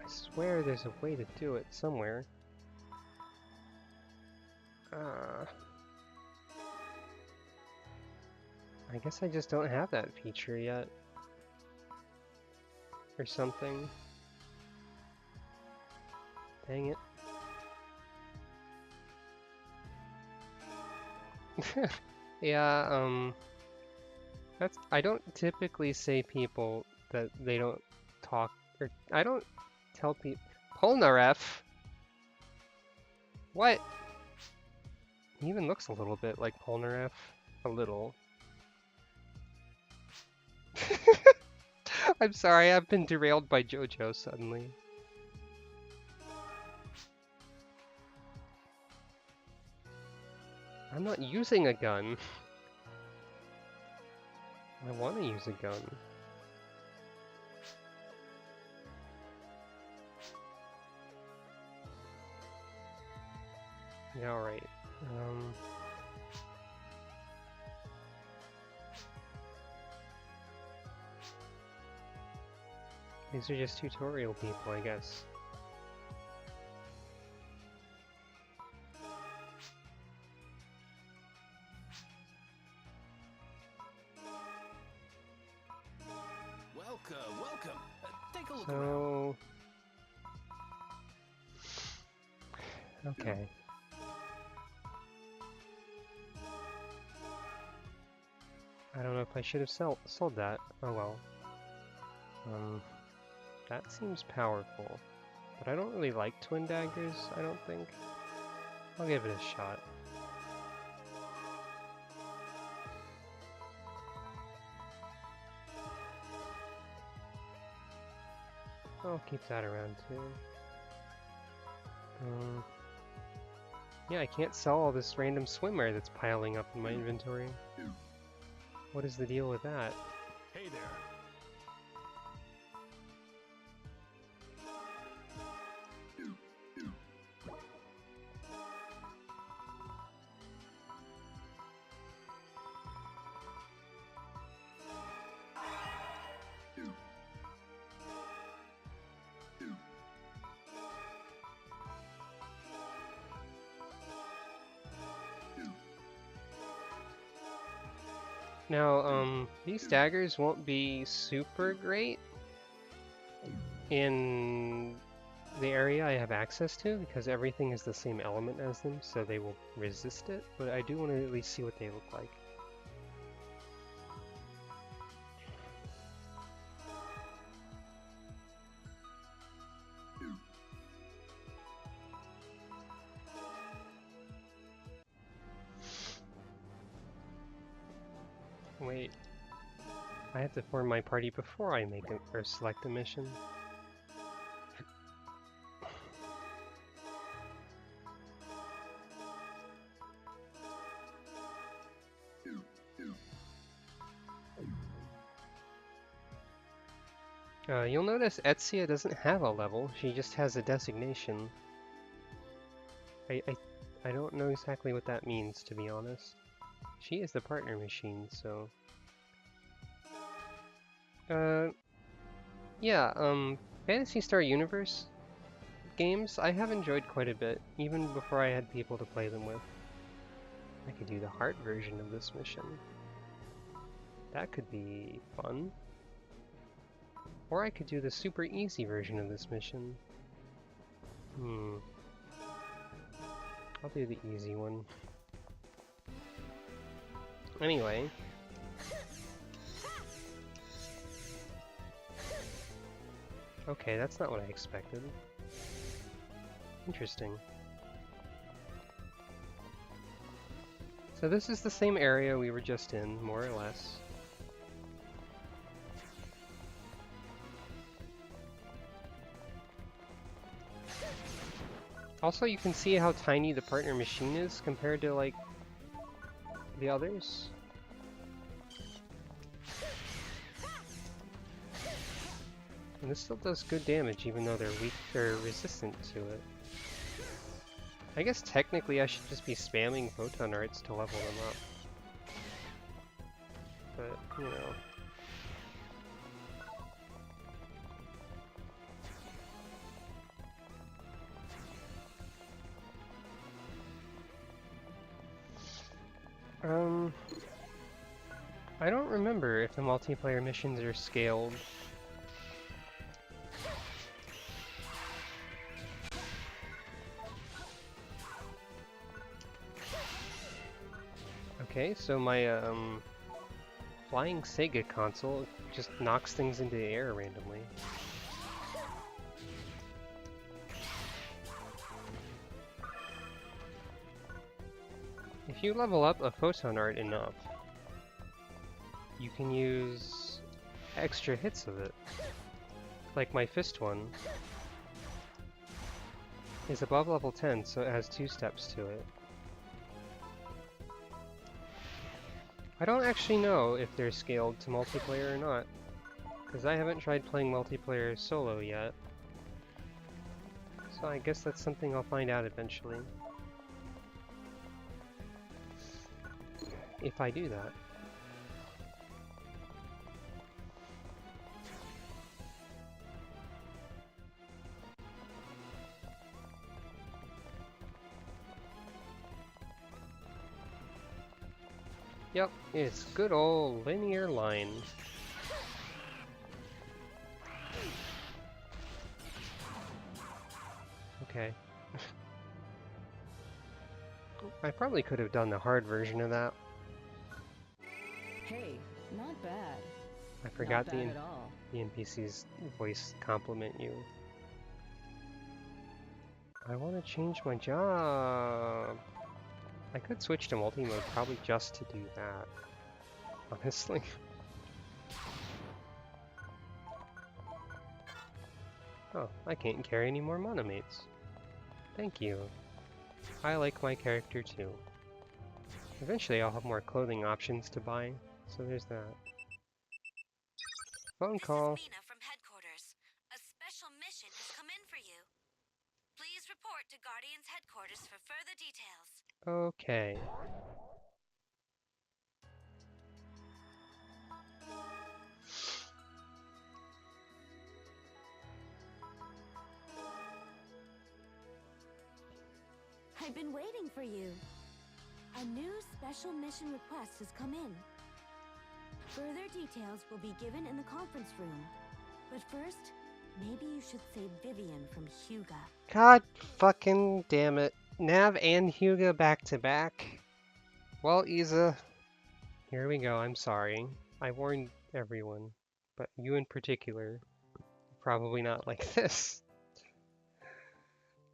swear there's a way to do it somewhere. I guess I just don't have that feature yet. Or something. Dang it. Yeah, I don't typically say people that they don't talk, or I don't tell people. Polnareff? What? He even looks a little bit like Polnareff. A little. I'm sorry, I've been derailed by JoJo suddenly. I'm not using a gun. I want to use a gun. Yeah, alright. These are just tutorial people, I guess. Welcome. Take a look around. So... Okay. I don't know if I should have sold that. Oh well. That seems powerful, but I don't really like twin daggers, I don't think. I'll give it a shot. I'll keep that around too. Yeah, I can't sell all this random swimwear that's piling up in my inventory. What is the deal with that? Hey there. Now, these daggers won't be super great in the area I have access to because everything is the same element as them, so they will resist it, but I do want to at least see what they look like. Wait, I have to form my party before I make or select a mission. You'll notice Etsia doesn't have a level, she just has a designation. I don't know exactly what that means, to be honest. She is the partner machine, so... Yeah, Phantasy Star Universe games I have enjoyed quite a bit, even before I had people to play them with. I could do the hard version of this mission. That could be fun. Or I could do the super easy version of this mission. I'll do the easy one. Anyway. Okay, that's not what I expected. Interesting. So this is the same area we were just in, more or less. Also, you can see how tiny the partner machine is compared to, like, the others. And this still does good damage, even though they're weak, they're resistant to it. I guess technically I should just be spamming photon arts to level them up. But, you know. I don't remember if the multiplayer missions are scaled. Okay, so my flying Sega console just knocks things into the air randomly. If you level up a photon art enough, you can use extra hits of it. Like my fist one is above level 10, so it has 2 steps to it. I don't actually know if they're scaled to multiplayer or not, because I haven't tried playing multiplayer solo yet. So I guess that's something I'll find out eventually. If I do that. Yep, it's good old linear line. Okay. I probably could have done the hard version of that. Hey, not bad. I Not forgot bad at all. the NPC's voice compliment you. I want to change my job. I could switch to multi-mode probably just to do that, honestly. Oh, I can't carry any more monomates. Thank you. I like my character too. Eventually I'll have more clothing options to buy, so there's that. Phone call. This is Mina from headquarters. A special mission has come in for you. Please report to Guardian's headquarters for further details. Okay. I've been waiting for you. A new special mission request has come in. Further details will be given in the conference room. But first, maybe you should save Vivian from Hyuga. God fucking damn it. Nav and Hyuga back to back. Well, Isa, here we go. I'm sorry. I warned everyone, but you in particular, probably not like this.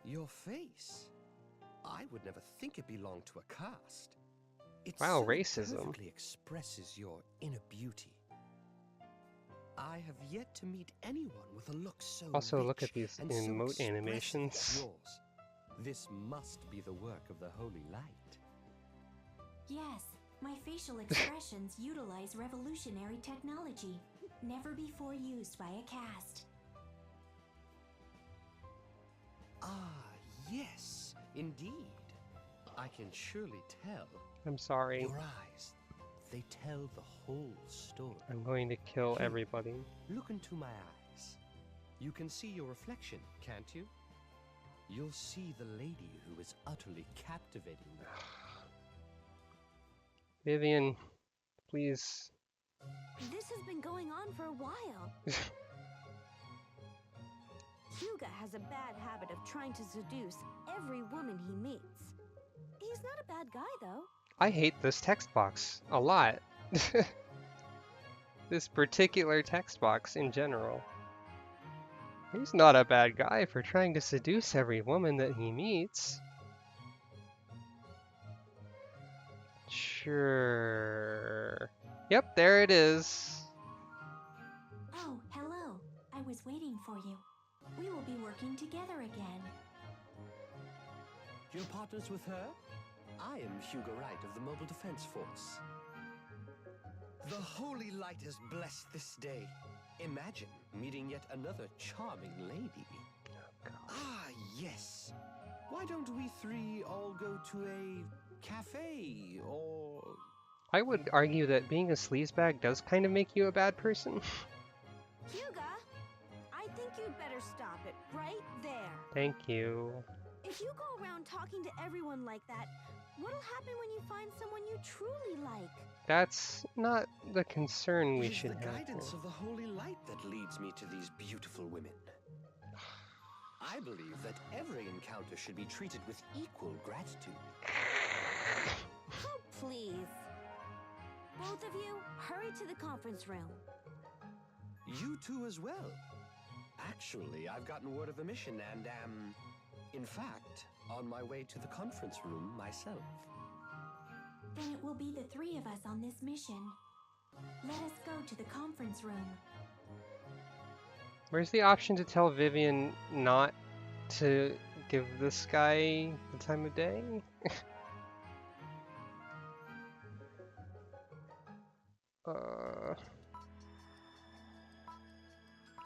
Your face? I would never think it belonged to a caste. It Wow, so racism. perfectly expresses your inner beauty. I have yet to meet anyone with a look so Also, look rich at these and so emote expressive animations. as yours. This must be the work of the Holy Light. Yes, my facial expressions utilize revolutionary technology, never before used by a caste. Ah, yes, indeed. I can surely tell. I'm sorry. Your eyes, they tell the whole story. I'm going to kill Here. everybody. Look into my eyes. You can see your reflection, can't you? You'll see the lady who is utterly captivating you. Vivian, please. This has been going on for a while. Hyuga has a bad habit of trying to seduce every woman he meets. He's not a bad guy, though. I hate this text box a lot. This particular text box in general. He's not a bad guy for trying to seduce every woman that he meets. Sure. Yep, there it is. Oh, hello. I was waiting for you. We will be working together again. You're partners with her? I am Hugo Wright of the Mobile Defense Force. The Holy Light has blessed this day. Imagine meeting yet another charming lady. Ah, yes. Why don't we three all go to a cafe or... I would argue that being a sleazebag does kind of make you a bad person. Hyuga, I think you'd better stop it right there. Thank you. If you go around talking to everyone like that, what'll happen when you find someone you truly like? That's not the concern we It is should the have. guidance here. of the Holy Light that leads me to these beautiful women. I believe that every encounter should be treated with equal gratitude. Oh, please. Both of you, hurry to the conference room. You two as well. Actually, I've gotten word of the mission and am, in fact, on my way to the conference room myself. Then it will be the three of us on this mission. Let us go to the conference room. Where's the option to tell Vivian not to give this guy the time of day?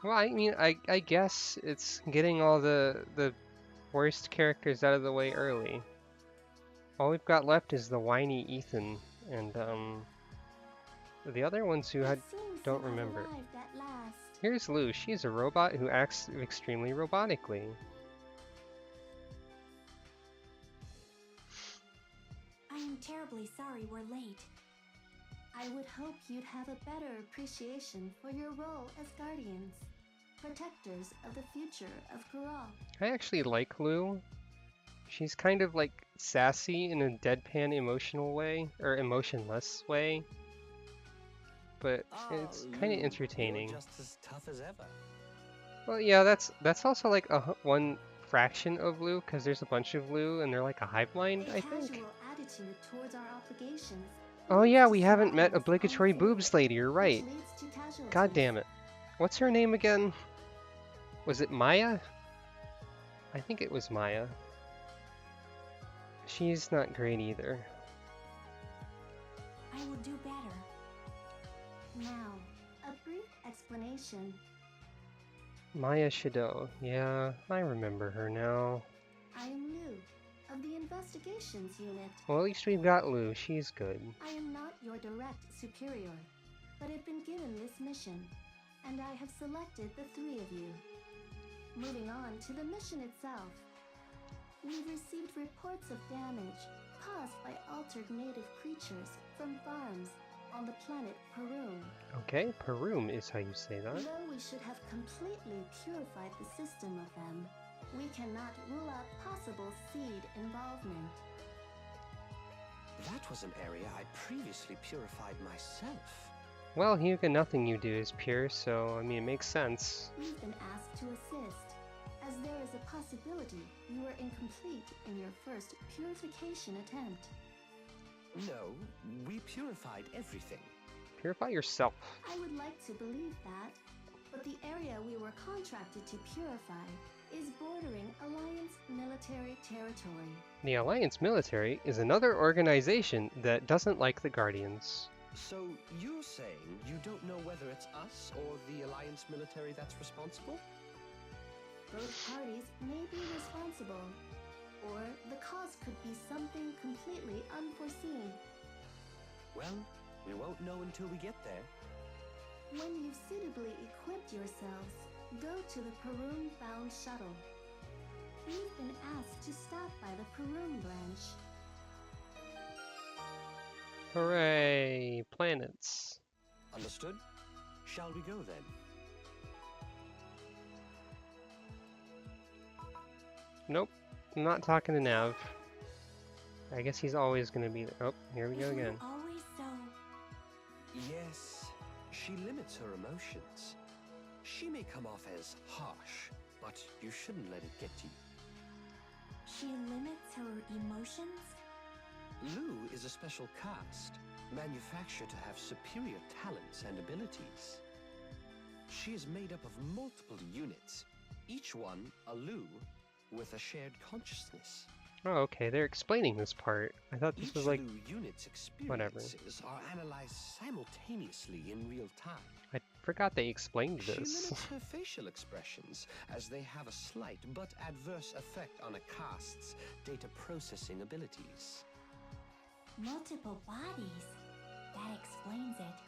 Well, I mean, I guess it's getting all the worst characters out of the way early. All we've got left is the whiny Ethan, and the other ones who It seems don't to have remember. arrived at last. Here's Lou. She's a robot who acts extremely robotically. I am terribly sorry we're late. I would hope you'd have a better appreciation for your role as guardians, protectors of the future of Kural. I actually like Lou. She's kind of like sassy in a deadpan emotional way, or emotionless way. but it's kind of Lou, entertaining. You're just as tough as ever. Well, yeah, that's also like one fraction of Lou, because there's a bunch of Lou, and they're like a hive mind, A I think. casual attitude towards our obligations. Oh leads yeah, to we haven't met survival of obligatory unfair, boobs lady, you're which right. leads to casualties. God damn it. What's her name again? Was it Maya? I think it was Maya. She's not great either. I will do better. Now, a brief explanation. Maya Shadow. Yeah, I remember her now. I am Lou, of the Investigations Unit. Well, at least we've got Lou. She's good. I am not your direct superior, but have been given this mission, and I have selected the three of you. Moving on to the mission itself. We've received reports of damage caused by altered native creatures from farms on the planet Peru. Okay, Perum is how you say that. Though we should have completely purified the system of them, we cannot rule out possible seed involvement. That was an area I previously purified myself. Well, Hyuga, nothing you do is pure, so, I mean, it makes sense. You've been asked to assist, as there is a possibility you were incomplete in your first purification attempt. No, we purified everything. Purify yourself. I would like to believe that, but the area we were contracted to purify is bordering Alliance military territory. The Alliance Military is another organization that doesn't like the Guardians. So you're saying you don't know whether it's us or the Alliance military that's responsible? Both parties may be responsible, or the cause could be something completely unforeseen. Well, we won't know until we get there. When you've suitably equipped yourselves, go to the Perum-bound shuttle. We've been asked to stop by the Perum branch. Hooray! Planets. Understood? Shall we go then? Nope, I'm not talking to Nav. I guess he's always gonna be there. Oh, here we go Is Lou again. always so... Yes, she limits her emotions. She may come off as harsh, but you shouldn't let it get to you. She limits her emotions? Lou is a special caste, manufactured to have superior talents and abilities. She is made up of multiple units, each one a Lou with a shared consciousness. Oh, okay, they're explaining this part. I thought this Each was like... Lou unit's whatever. experiences are analyzed simultaneously in real time. I forgot they explained She this. limits her facial expressions, as they have a slight but adverse effect on a caste's data processing abilities. Multiple bodies. That explains it.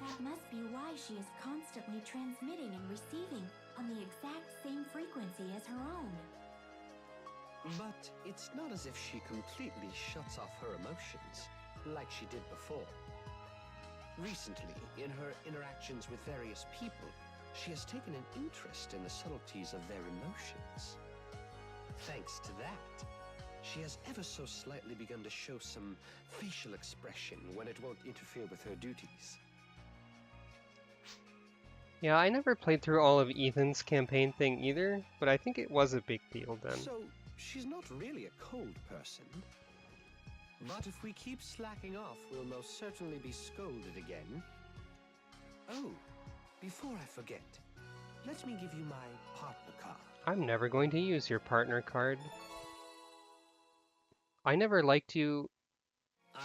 That must be why she is constantly transmitting and receiving on the exact same frequency as her own. But it's not as if she completely shuts off her emotions, like she did before. Recently, in her interactions with various people, she has taken an interest in the subtleties of their emotions. Thanks to that, she has ever so slightly begun to show some facial expression when it won't interfere with her duties. Yeah, I never played through all of Ethan's campaign thing either, but I think it was a big deal then. So, she's not really a cold person. But if we keep slacking off, we'll most certainly be scolded again. Oh, before I forget, let me give you my partner card. I'm never going to use your partner card. I never liked you,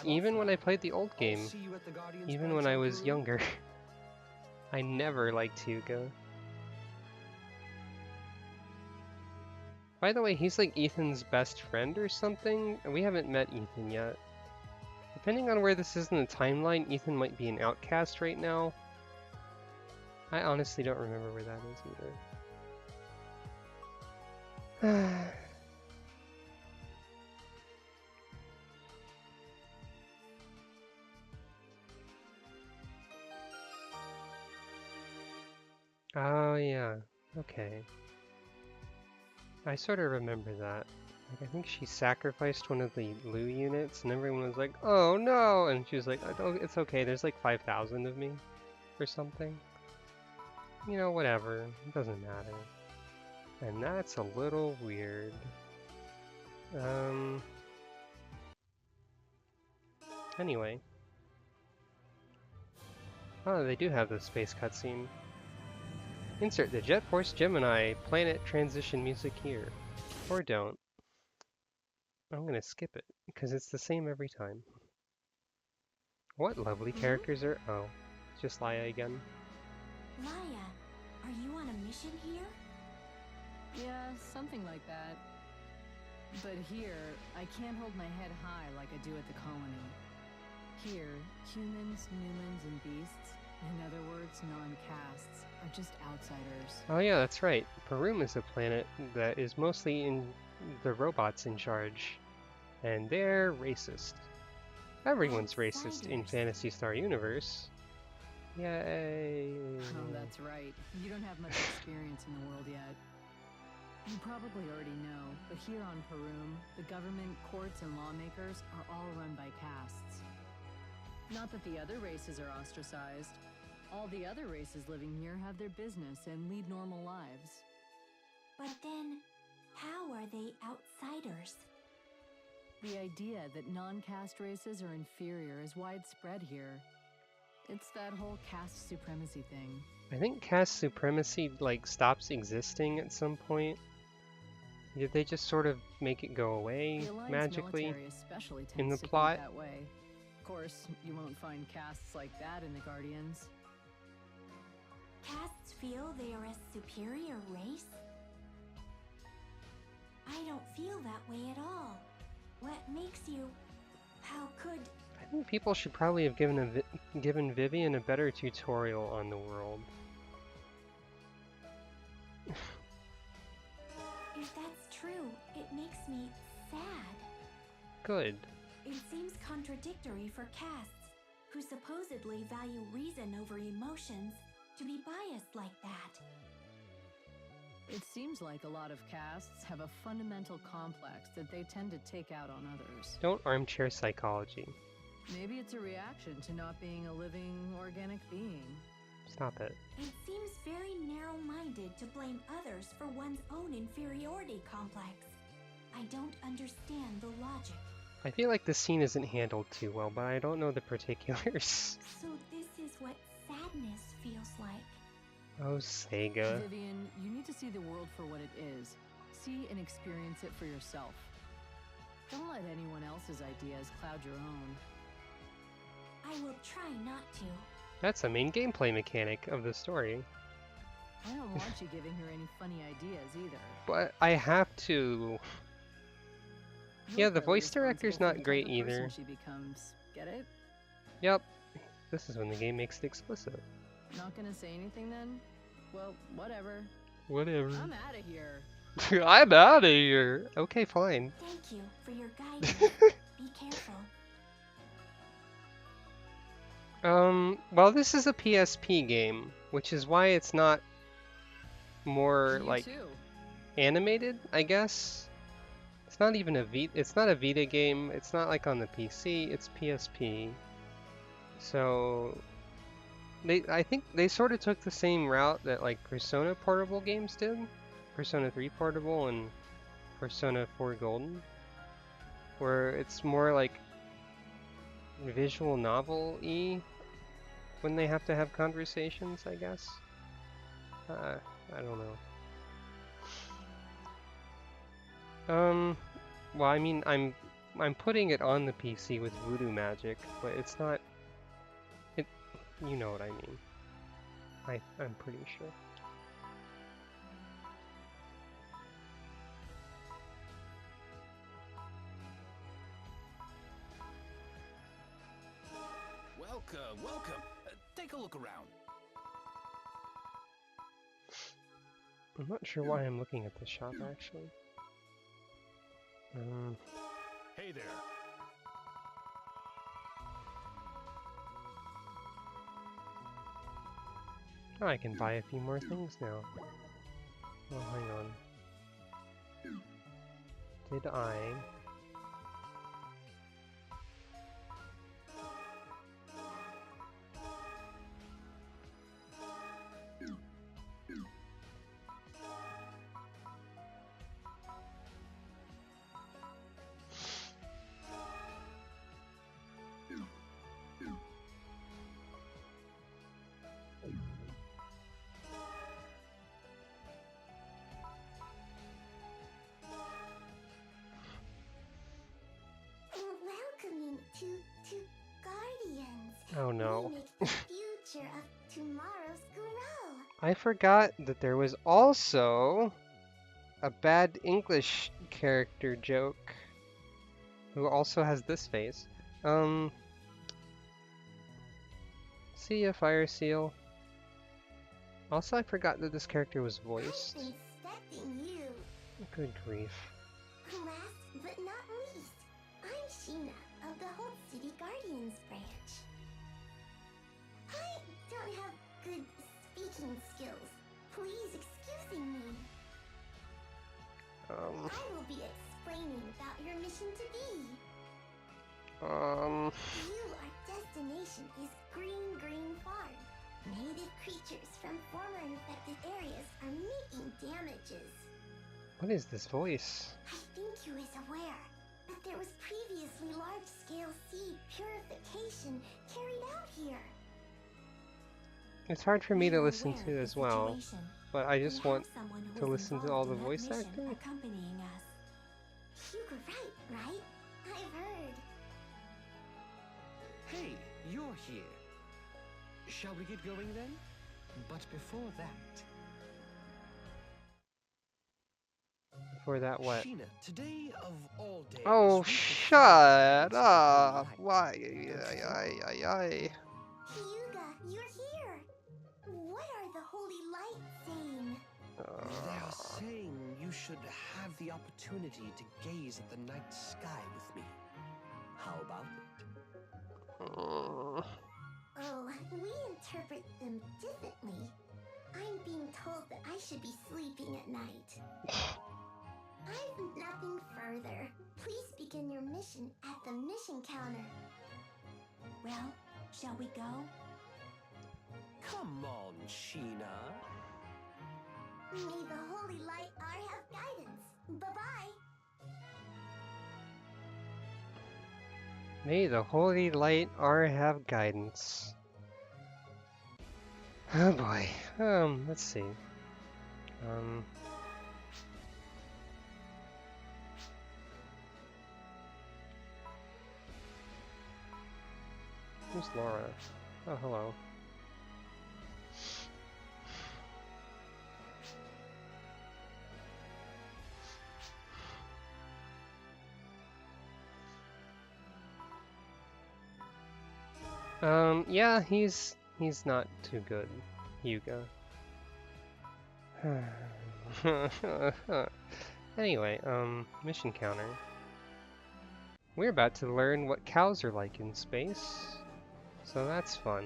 even when I played the old game, I'll see you at the Guardian's even branch when I in was Peru. younger. I never liked Hugo. By the way, he's like Ethan's best friend or something, and we haven't met Ethan yet. Depending on where this is in the timeline, Ethan might be an outcast right now. I honestly don't remember where that is either. Oh yeah, okay. I sort of remember that. Like, I think she sacrificed one of the Lu units, and everyone was like, "Oh no!" And she was like, "Oh, it's okay. There's like 5,000 of me, or something. You know, whatever. It doesn't matter." And that's a little weird. Anyway. Oh, they do have the space cutscene. Insert the Jet Force Gemini planet transition music here. Or don't. I'm gonna skip it, because it's the same every time. What lovely characters are... Oh, just Laia again. Laia, are you on a mission here? Yeah, something like that. But here, I can't hold my head high like I do at the colony. Here, humans, Newmans, and beasts, in other words, non-castes, are just outsiders. Oh yeah, that's right. Perum is a planet that is mostly in the robots in charge. And they're racist. Everyone's racist in Phantasy Star Universe. Yay! Oh, that's right. You don't have much experience in the world yet. You probably already know, but here on Perum, the government, courts, and lawmakers are all run by castes. Not that the other races are ostracized. All the other races living here have their business and lead normal lives. But then, how are they outsiders? The idea that non-caste races are inferior is widespread here. It's that whole caste supremacy thing. I think caste supremacy, like, stops existing at some point. Did they just sort of make it go away magically in the plot? That way. Of course, you won't find castes like that in the Guardians. Castes feel they are a superior race? I don't feel that way at all. What makes you... How could... I think people should probably have given Vivian a better tutorial on the world. If that's true, it makes me sad. Good. It seems contradictory for castes, who supposedly value reason over emotions, to be biased like that. It seems like a lot of castes have a fundamental complex that they tend to take out on others. Don't armchair psychology. Maybe it's a reaction to not being a living, organic being. Stop it. It seems very narrow-minded to blame others for one's own inferiority complex. I don't understand the logic. I feel like the scene isn't handled too well, but I don't know the particulars. So this is what sadness feels like. Oh, Sega. Vivian, you need to see the world for what it is. See and experience it for yourself. Don't let anyone else's ideas cloud your own. I will try not to. That's a main gameplay mechanic of the story. I don't want you giving her any funny ideas either. But I have to. Yeah, the voice director's not great either. She becomes. Get it? Yep. This is when the game makes it explicit. Not gonna say anything then? Well, whatever. Whatever. I'm out of here. I'm out of here. Okay, fine. Thank you for your guidance. Be careful. Well, this is a PSP game, which is why it's not more like animated, I guess. It's not even a it's not a Vita game. It's not like on the PC. It's PSP. So I think they sort of took the same route that like Persona Portable games did. Persona 3 Portable and Persona 4 Golden, where it's more like visual novel-y when they have to have conversations, I guess. I don't know. Well, I mean, I'm putting it on the PC with Voodoo Magic, but it's not. You know what I mean. I'm pretty sure. Welcome, welcome. Take a look around. I'm not sure why I'm looking at this shop, actually. Hey there. Oh, I can buy a few more things now. Well, hang on. Did I? Welcoming to Guardians. Oh no. We make the future of tomorrow's Gural. I forgot that there was also a bad English character joke who also has this face. See ya, Fire Seal. Also, I forgot that this character was voiced. I'm inspecting you. Good grief. Last but not least, I'm Sheena of the Holt City Guardians branch. I don't have good speaking skills. Please excuse me. I will be explaining about your mission to be. Our destination is Green Farm. Native creatures from former infected areas are making damages. What is this voice? I think you is aware that there was previously large-scale seed purification carried out here. It's hard for me We to are listen aware to of as the well, situation. but I just We want have someone who to was listen to involved all the in that voice mission acting. accompanying us. Hugo right? I've heard. Hey, you're here. Shall we get going then? But before that... For that what? Sheena, today of all days... Oh, we should shut celebrate up! something Why? like- Hyuga, you're here. What are the holy lights saying? They are saying you should have the opportunity to gaze at the night sky with me. How about it? Oh, we interpret them differently. I'm being told that I should be sleeping at night. I've nothing further. Please begin your mission at the mission counter. Well, shall we go? Come on, Sheena. May the holy light R have guidance. Bye-bye. May the holy light R have guidance. Oh boy. Let's see. Who's Laura? Oh, hello. Yeah, he's not too good, Hyuga. Anyway, mission counter. We're about to learn what cows are like in space, so that's fun.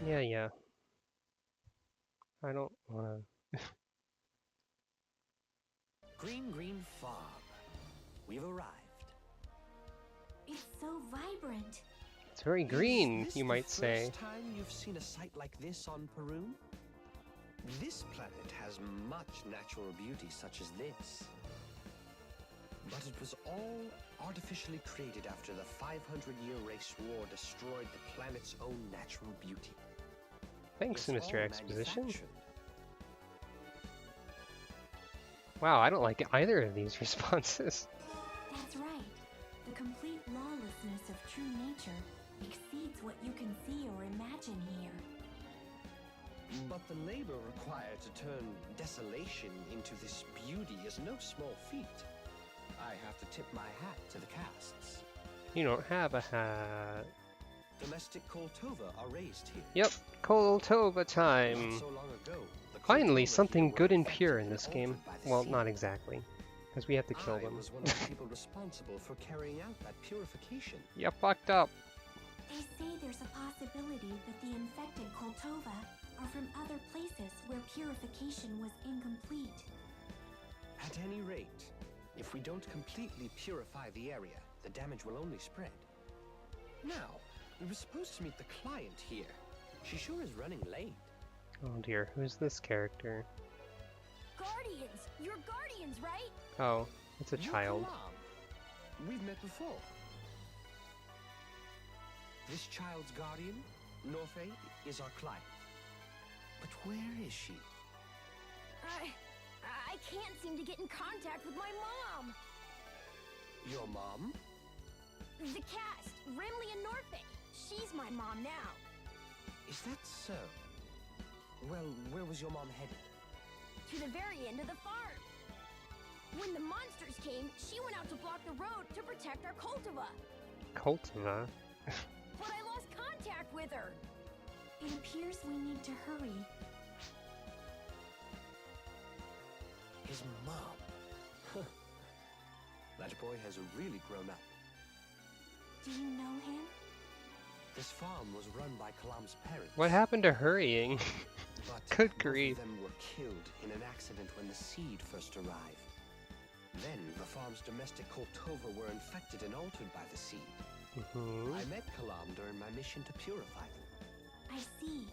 Yeah. I don't wanna... Green Farm. We've arrived. It's so vibrant. It's very green, Is this you might the say. first time you've seen a site like this on Peru? This planet has much natural beauty such as this. But it was all artificially created after the 500-year race war destroyed the planet's own natural beauty. Thanks, It's Mr. all Exposition. manufactured. Wow, I don't like either of these responses. That's right. The complete lawlessness of true nature exceeds what you can see or imagine here. But the labor required to turn desolation into this beauty is no small feat. I have to tip my hat to the casts. You don't have a hat. Domestic Koltova are raised here. Yep, Koltova time. Not so long ago, the Finally, Koltova something here were good and infected pure in this altered game. by the Well, sea. not exactly, because we have to kill them. I was one of the people responsible for carrying out that purification. You fucked up. They say there's a possibility that the infected Koltova are from other places where purification was incomplete. At any rate, if we don't completely purify the area, the damage will only spread. Now, we were supposed to meet the client here. She sure is running late. Oh dear, who's this character? Guardians! You're Guardians, right? Oh, it's a You're child. Kalam. We've met before. This child's guardian, Norfe, is our client. But where is she? I can't seem to get in contact with my mom. Your mom? The cast, Rimley and Norfe. She's my mom now. Is that so? Well, where was your mom headed? To the very end of the farm. When the monsters came, she went out to block the road to protect our Koltova. Koltova? But I lost contact with her. It appears we need to hurry. His mom. That boy has really grown up. Do you know him? This farm was run by Kalam's parents. What happened to hurrying? But Good both grief. of them were killed in an accident when the seed first arrived. Then the farm's domestic Koltova were infected and altered by the seed. I met Kalam during my mission to purify them. I see.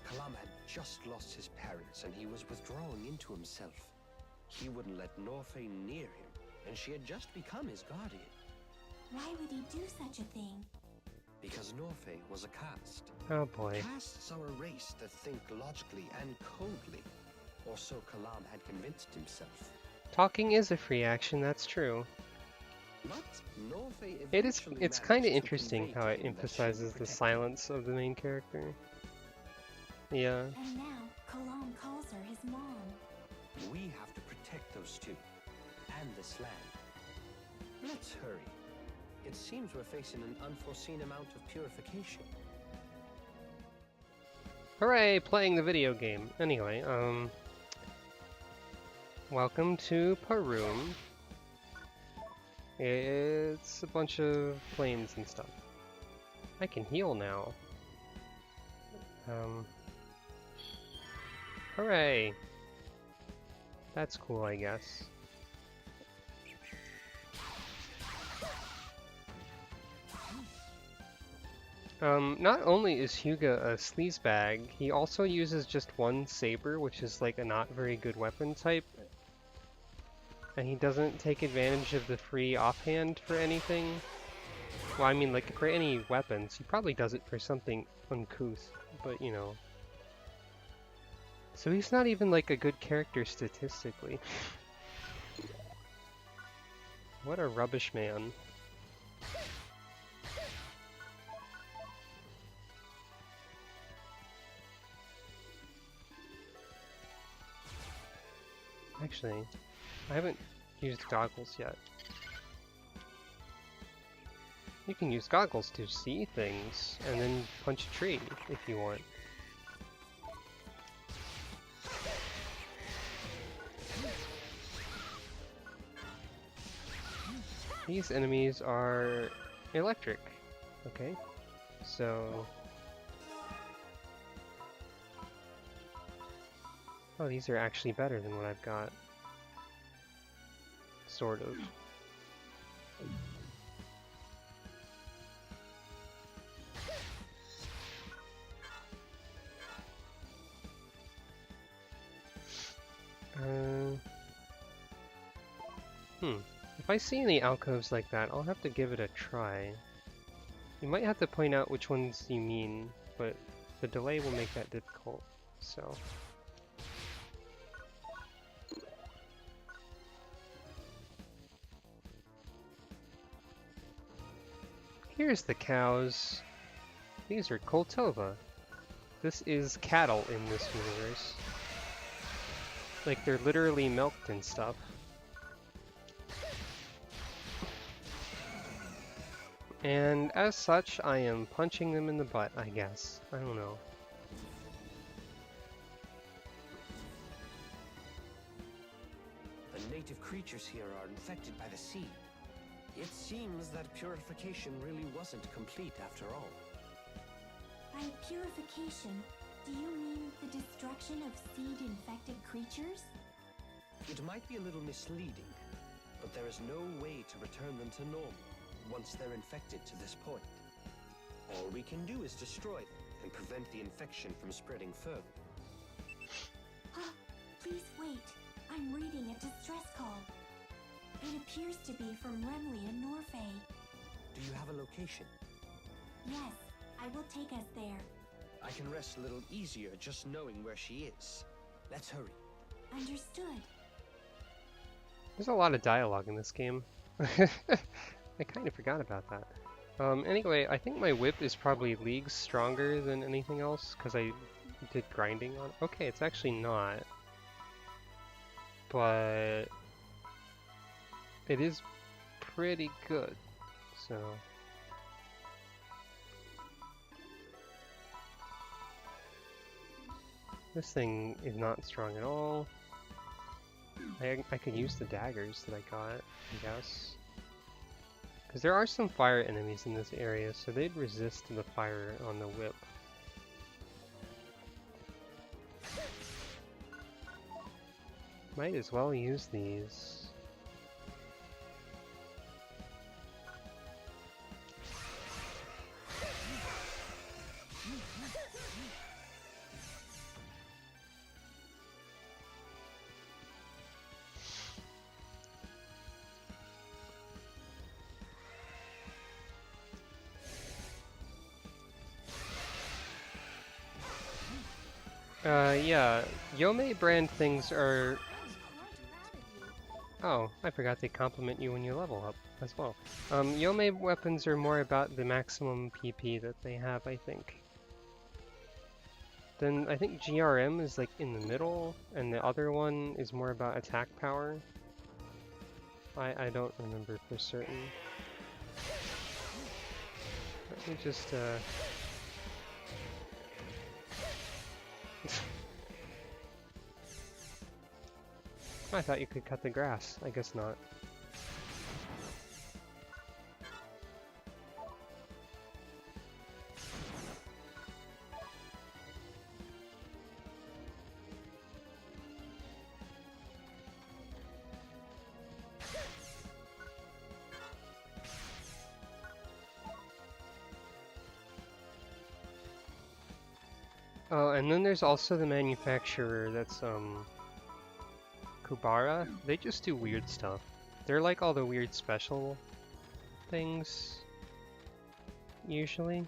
Kalam had just lost his parents and he was withdrawing into himself. He wouldn't let Norfe near him, and she had just become his guardian. Why would he do such a thing? Because Norfe was a caste. Oh boy. Castes are a race that think logically and coldly, or so Kalam had convinced himself. Talking is a free action, that's true. But Norfe It's eventually kind of managed to interesting convey how to it him that she emphasizes would the protect silence of the main character. Yeah. And now, Kalam calls her his mom. him. We have to protect those two, and this land. Let's hurry. It seems we're facing an unforeseen amount of purification. Hooray, playing the video game. Anyway, welcome to Parum. It's a bunch of flames and stuff. I can heal now. Hooray! That's cool, I guess. Not only is Hyuga a sleazebag, he also uses just one saber, which is like a not very good weapon type. And he doesn't take advantage of the free offhand for anything. Well, I mean, like, for any weapons. He probably does it for something uncouth, but you know. So he's not even like a good character statistically. What a rubbish man. Actually, I haven't used goggles yet. You can use goggles to see things, and then punch a tree if you want. These enemies are electric. Okay, so... Oh, these are actually better than what I've got. Sort of. If I see any alcoves like that, I'll have to give it a try. You might have to point out which ones you mean, but the delay will make that difficult, so... Here's the cows. These are Koltova. This is cattle in this universe. Like, they're literally milked and stuff. And as such, I am punching them in the butt, I guess. I don't know. The native creatures here are infected by the seed. It seems that purification really wasn't complete after all. By purification, do you mean the destruction of seed-infected creatures? It might be a little misleading, but there is no way to return them to normal once they're infected to this point. All we can do is destroy them and prevent the infection from spreading further. Please wait. I'm reading a distress call. It appears to be from Remley and Norfay. Do you have a location? Yes, I will take us there. I can rest a little easier just knowing where she is. Let's hurry. Understood. There's a lot of dialogue in this game. I kind of forgot about that. Anyway, I think my whip is probably leagues stronger than anything else, because I did grinding on it. Okay, it's actually not. But it is pretty good, so... This thing is not strong at all. I could use the daggers that I got, I guess. Because there are some fire enemies in this area, so they'd resist the fire on the whip. Might as well use these. Yeah, Yomei brand things are... Oh, I forgot they compliment you when you level up as well. Yomei weapons are more about the maximum PP that they have, I think. Then I think GRM is like in the middle, and the other one is more about attack power. I don't remember for certain. Let me just, I thought you could cut the grass. I guess not. Oh, and then there's also the manufacturer that's, Kubara. They just do weird stuff. They're like all the weird special things, usually.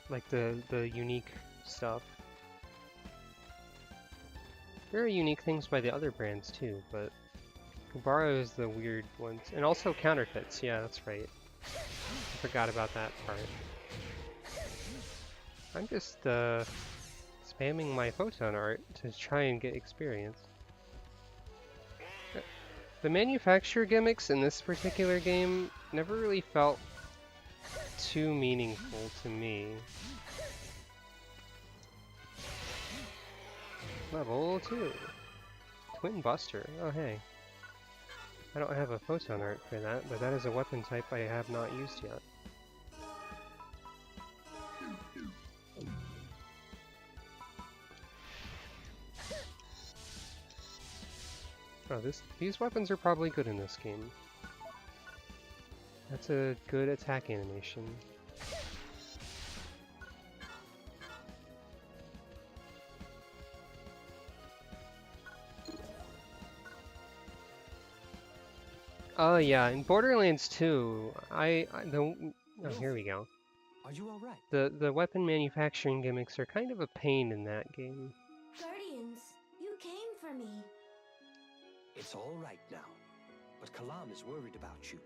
Like the unique stuff. There are unique things by the other brands too, but Kubara is the weird ones. And also counterfeits, yeah, that's right. I forgot about that part. I'm just, spamming my photon art to try and get experience. The manufacturer gimmicks in this particular game never really felt too meaningful to me. Level 2. Twin Buster. Oh hey. I don't have a photon art for that, but that is a weapon type I have not used yet. Oh, these weapons are probably good in this game. That's a good attack animation. Oh yeah, in Borderlands 2, oh, here we go. Are you all right? The weapon manufacturing gimmicks are kind of a pain in that game. Guardians, you came for me. It's all right now, but Kalam is worried about you.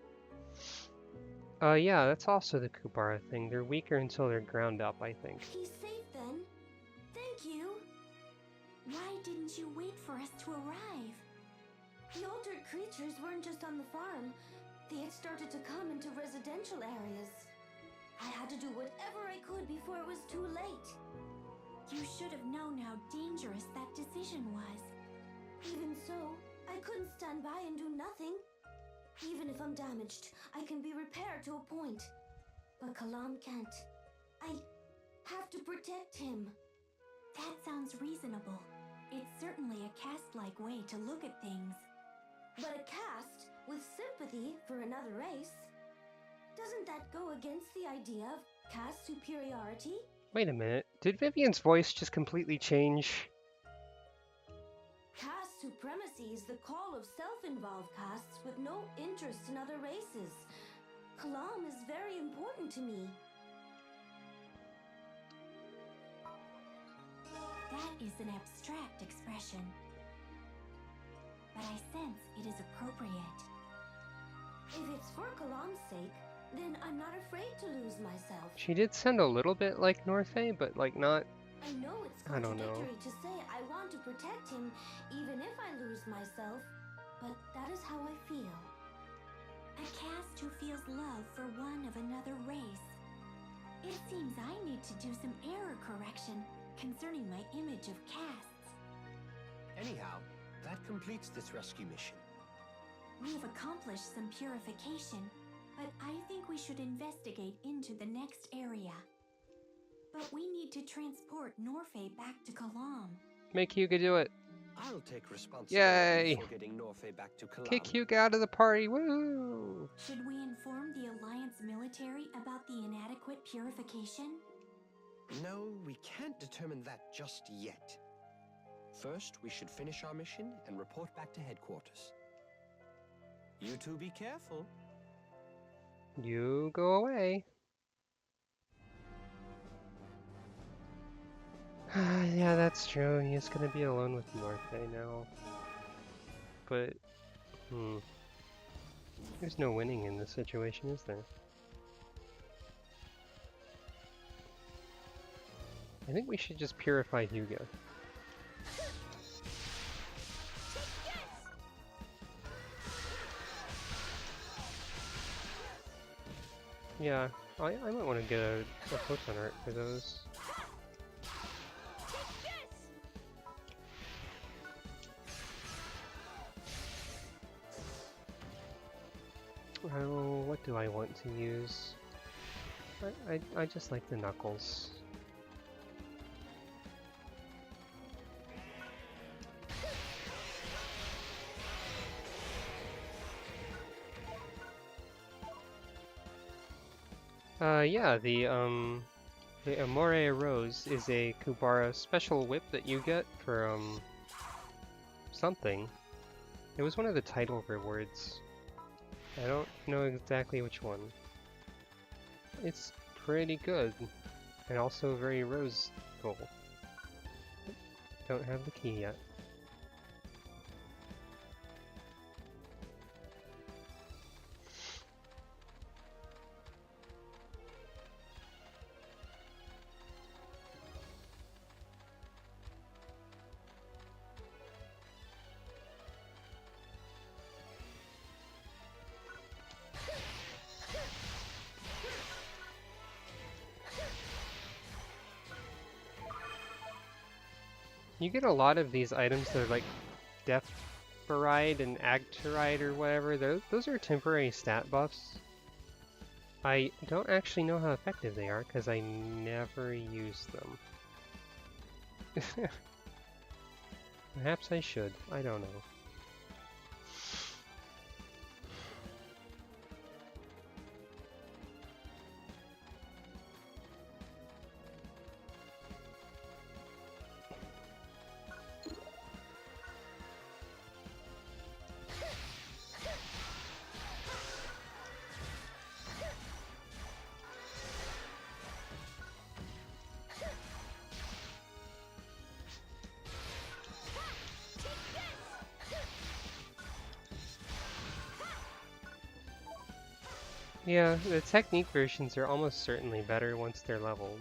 Yeah, that's also the Kubara thing. They're weaker until they're ground up, I think. He's safe then. Thank you. Why didn't you wait for us to arrive? The altered creatures weren't just on the farm. They had started to come into residential areas. I had to do whatever I could before it was too late. You should have known how dangerous that decision was. Even so, I couldn't stand by and do nothing. Even if I'm damaged, I can be repaired to a point. But Kalam can't. I have to protect him. That sounds reasonable. It's certainly a caste-like way to look at things. But a caste with sympathy for another race? Doesn't that go against the idea of caste superiority? Wait a minute. Did Vivian's voice just completely change? Caste supremacy is the call of self-involved castes with no interest in other races. Kalam is very important to me. That is an abstract expression. But I sense it is appropriate. If it's for Kalam's sake, then I'm not afraid to lose myself. She did sound a little bit like Norfae, but like not. I know it's I don't know. contradictory to say I want to protect him even if I lose myself, but that is how I feel. A caste who feels love for one of another race. It seems I need to do some error correction concerning my image of castes. Anyhow, that completes this rescue mission. We have accomplished some purification, but I think we should investigate into the next area. But we need to transport Norfae back to Kalam. Make Hyuga do it. I'll take responsibility Yay! for getting Norfae back to Kalam. Kick Hyuga out of the party. Woo! Should we inform the Alliance military about the inadequate purification? No, we can't determine that just yet. First, we should finish our mission and report back to headquarters. You two be careful. You go away. Yeah, that's true. He's gonna be alone with Norfae now. But, there's no winning in this situation, is there? I think we should just purify Hyuga. Yeah, I might want to get a photon art for those. Oh, what do I want to use? I just like the knuckles. Yeah, the Amore Rose is a Kubara special whip that you get for, something. It was one of the title rewards. I don't know exactly which one. It's pretty good, and also very rose-ful. Don't have the key yet. You get a lot of these items that are like Deathbaride and Agteride or whatever. Those are temporary stat buffs. I don't actually know how effective they are because I never use them. Perhaps I should. I don't know. Yeah, the technique versions are almost certainly better once they're leveled.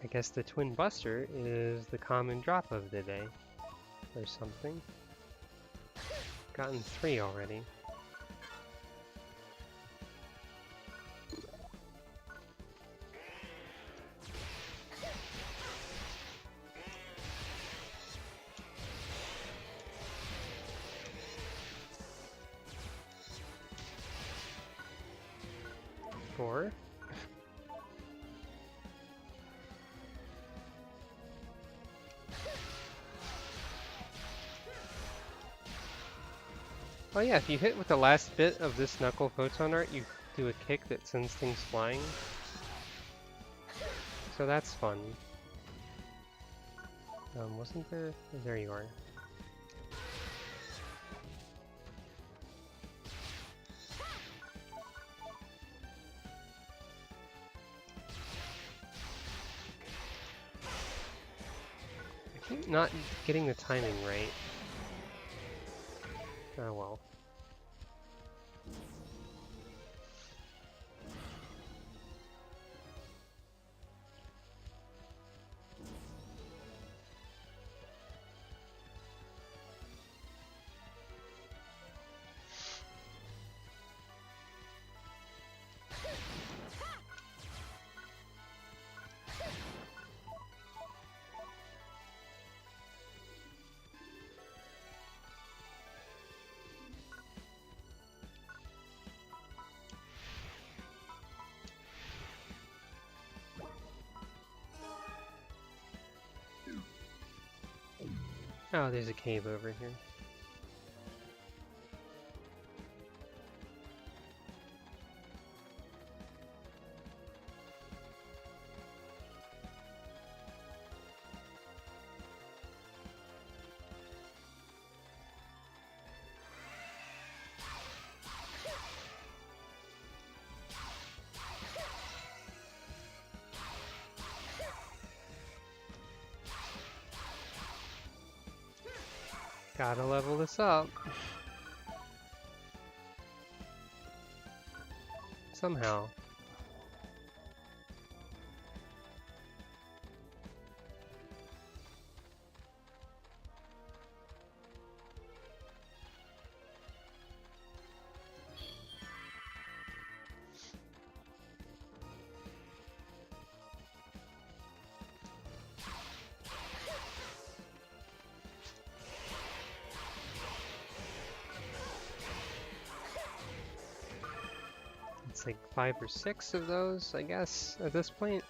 I guess the Twin Buster is the common drop of the day, or something. Gotten 3 already. Sure. Oh yeah, if you hit with the last bit of this Knuckle Photon Art, you do a kick that sends things flying. So that's fun. Wasn't there? There you are. I keep not getting the timing right. Oh well. Oh, there's a cave over here. Gotta level this up. Somehow. It's like 5 or 6 of those, I guess, at this point.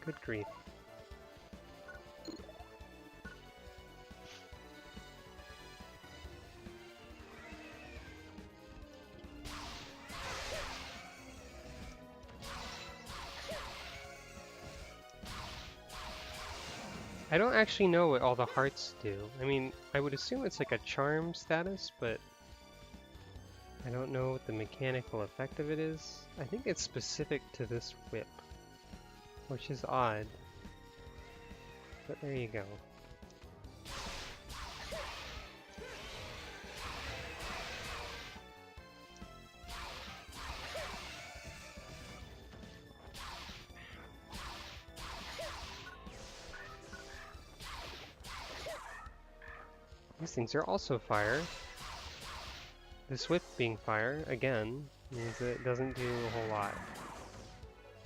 Good grief. I don't actually know what all the hearts do. I mean, I would assume it's like a charm status, but I don't know what the mechanical effect of it is. I think it's specific to this whip, which is odd. But there you go. These things are also fire. This whip being fire, again, means that it doesn't do a whole lot.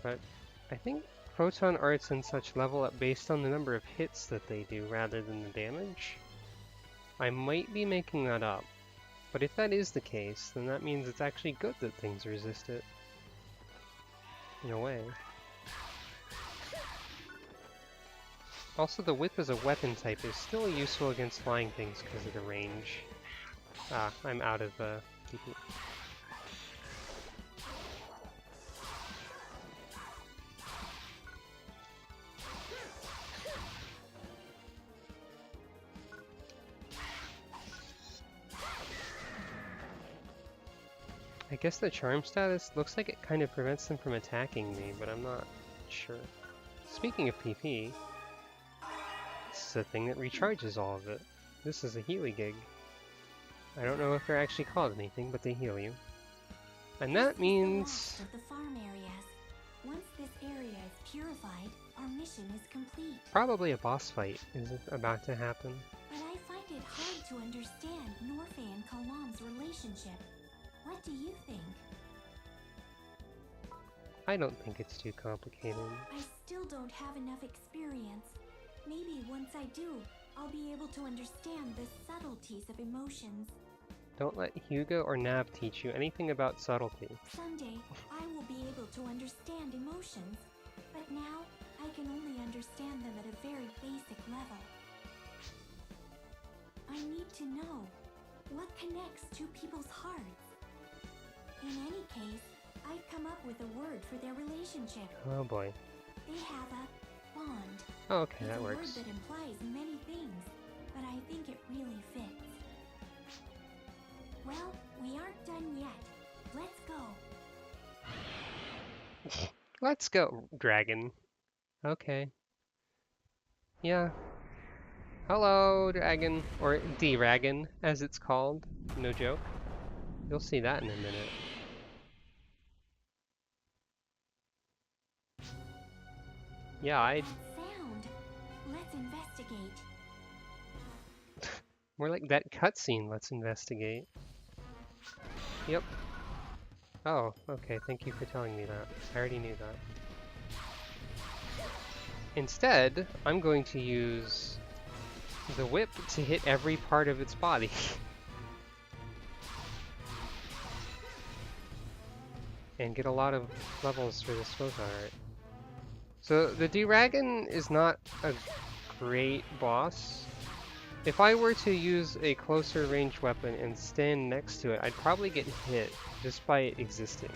But I think photon arts and such level up based on the number of hits that they do rather than the damage. I might be making that up, but if that is the case, then that means it's actually good that things resist it. In a way. Also, the whip as a weapon type is still useful against flying things because of the range. Ah, I'm out of PP. I guess the charm status looks like it kind of prevents them from attacking me, but I'm not sure. Speaking of PP, this is a thing that recharges all of it. This is a Healy gig. I don't know if they're actually called anything, but they heal you. And that means... the farm areas. Once this area is purified, our mission is complete. Probably a boss fight is about to happen. But I find it hard to understand Norfe and Kalam's relationship. What do you think? I don't think it's too complicated. I still don't have enough experience. Maybe once I do, I'll be able to understand the subtleties of emotions. Don't let Hugo or Nav teach you anything about subtlety. Someday, I will be able to understand emotions, but now I can only understand them at a very basic level. I need to know what connects two people's hearts. In any case, I've come up with a word for their relationship. Oh boy. They have a bond. Oh, okay, It's that a works. word that implies many things, but I think it really fits. Well, we aren't done yet. Let's go. Let's go, dragon. Okay. Yeah. Hello, dragon. Or D-Ragon, as it's called. No joke. You'll see that in a minute. Yeah, That sound. Let's investigate. more like that cutscene, let's investigate. Yep. Oh, okay, thank you for telling me that. I already knew that. Instead, I'm going to use the whip to hit every part of its body. And get a lot of levels for this Photon art. So the D-Ragon is not a great boss. If I were to use a closer range weapon and stand next to it, I'd probably get hit just by it existing.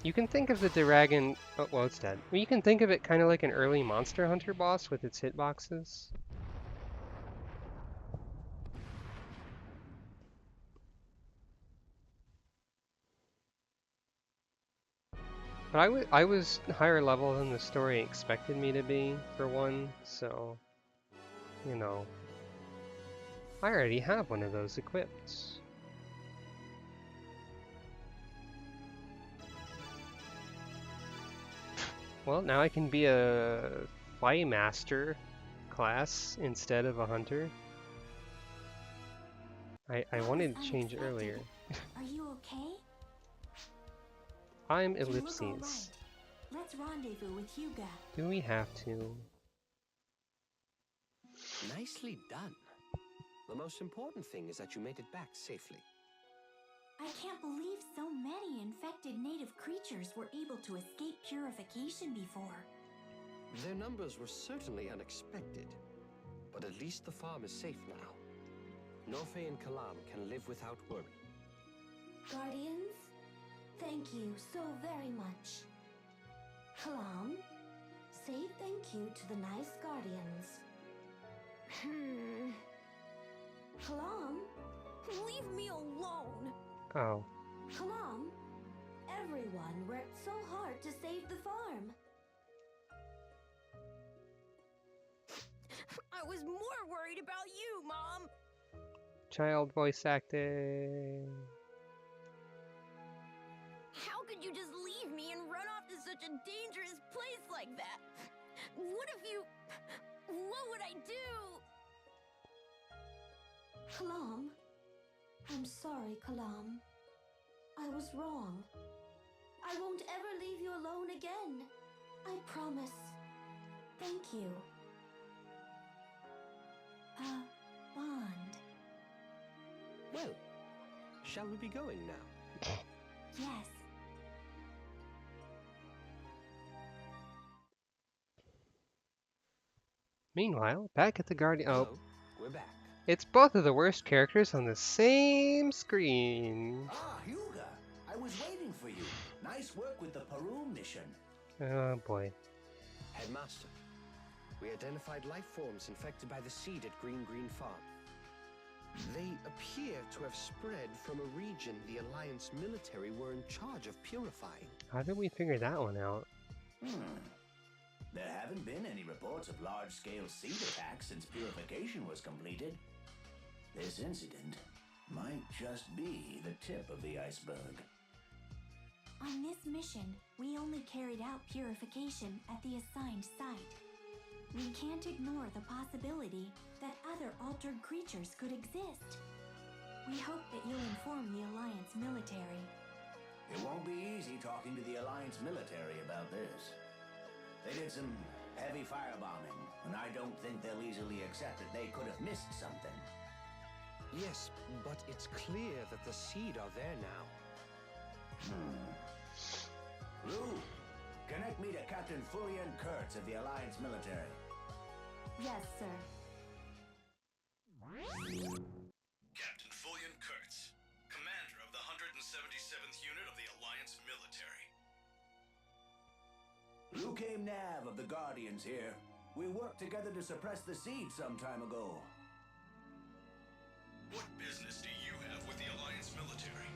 You can think of the D-Ragon, oh, well, it's dead. Well, you can think of it kind of like an early Monster Hunter boss with its hitboxes. But I was higher level than the story expected me to be, for one, so, you know. I already have one of those equipped. Well, now I can be a Fly Master class instead of a hunter. I wanted to change earlier. Are you okay? I'm You look all Ellipses. right. Let's rendezvous with Hugo. Do we have to? Nicely done. The most important thing is that you made it back safely. I can't believe so many infected native creatures were able to escape purification before. Their numbers were certainly unexpected, but at least the farm is safe now. Norfe and Kalam can live without worry. Guardians, thank you so very much. Kalam, say thank you to the nice guardians. Kalam, leave me alone. Oh. Kalam, everyone worked so hard to save the farm. I was more worried about you, Mom. Child voice acting. How could you just leave me and run off to such a dangerous place like that? What would I do? Kalam, I'm sorry, Kalam. I was wrong. I won't ever leave you alone again. I promise. Thank you. A bond. Well, shall we be going now? Yes. Meanwhile, back at the Guardian. Oh, Hello, we're back. it's both of the worst characters on the same screen. Ah, Hugo! I was waiting for you. Nice work with the Peru mission. Oh boy. Headmaster, we identified life forms infected by the seed at Green Farm. They appear to have spread from a region the Alliance military were in charge of purifying. How did we figure that one out? There haven't been any reports of large-scale seed attacks since purification was completed. This incident might just be the tip of the iceberg. On this mission, we only carried out purification at the assigned site. We can't ignore the possibility that other altered creatures could exist. We hope that you'll inform the Alliance military. It won't be easy talking to the Alliance military about this. They did some heavy firebombing, and I don't think they'll easily accept that they could have missed something. Yes, but it's clear that the seed are there now. Lou, connect me to Captain Fullian Kurtz of the Alliance military. Yes, sir. Captain Fullian Kurtz, commander of the 177th Unit of the Alliance military. Luke Nav of the Guardians here. We worked together to suppress the seed some time ago. What business do you have with the Alliance military?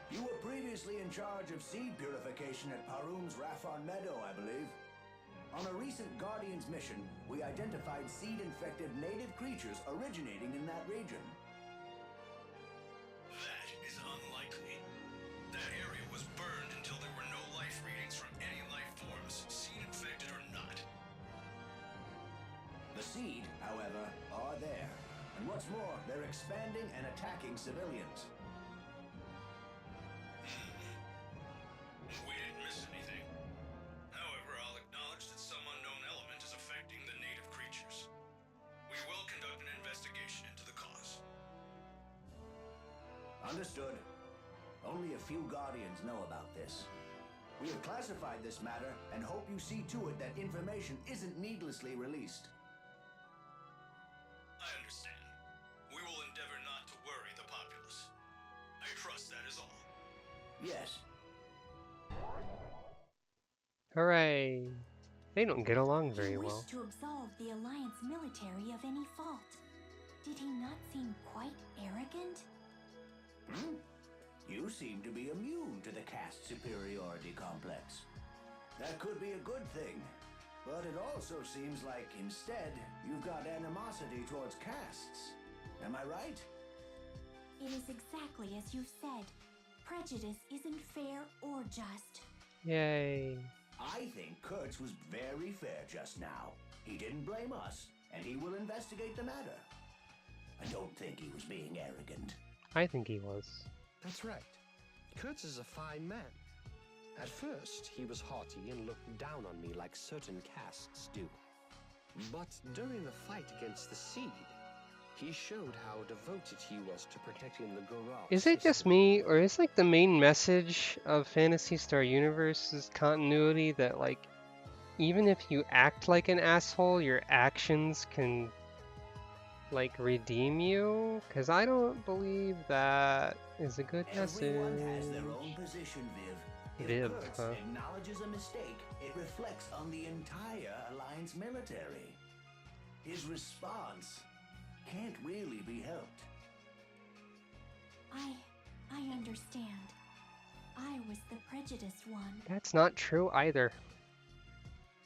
You were previously in charge of seed purification at Parum's Raffon Meadow, I believe. On a recent Guardians mission, we identified seed-infected native creatures originating in that region. That is unlikely. That area was burned until there were no life readings from any life forms, seed-infected or not. The seed, however, are there. And what's more, they're expanding and attacking civilians. We didn't miss anything. However, I'll acknowledge that some unknown element is affecting the native creatures. We will conduct an investigation into the cause. Understood. Only a few Guardians know about this. We have classified this matter and hope you see to it that information isn't needlessly released. I understand. We will endeavor not to worry the populace. I trust that is all. Yes. Hooray! They don't get along very He well. wished to absolve the Alliance military of any fault. Did he not seem quite arrogant? You seem to be immune to the caste superiority complex. That could be a good thing, but it also seems like instead you've got animosity towards castes. Am I right? It is exactly as you said. Prejudice isn't fair or just. Yay! I think Kurtz was very fair just now. He didn't blame us, and he will investigate the matter. I don't think he was being arrogant. I think he was. That's right. Kurtz is a fine man. At first, he was haughty and looked down on me like certain castes do. But during the fight against the seed, he showed how devoted he was to protecting the Goral. Is it just me, or is like the main message of Phantasy Star Universe's continuity that like, even if you act like an asshole, your actions can like redeem you? Cause I don't believe that is a good Everyone message. has their own position, Viv. If Viv, Kurtz huh? acknowledges a mistake, it reflects on the entire Alliance military. His response can't really be helped. I understand. I was the prejudiced one. That's not true either.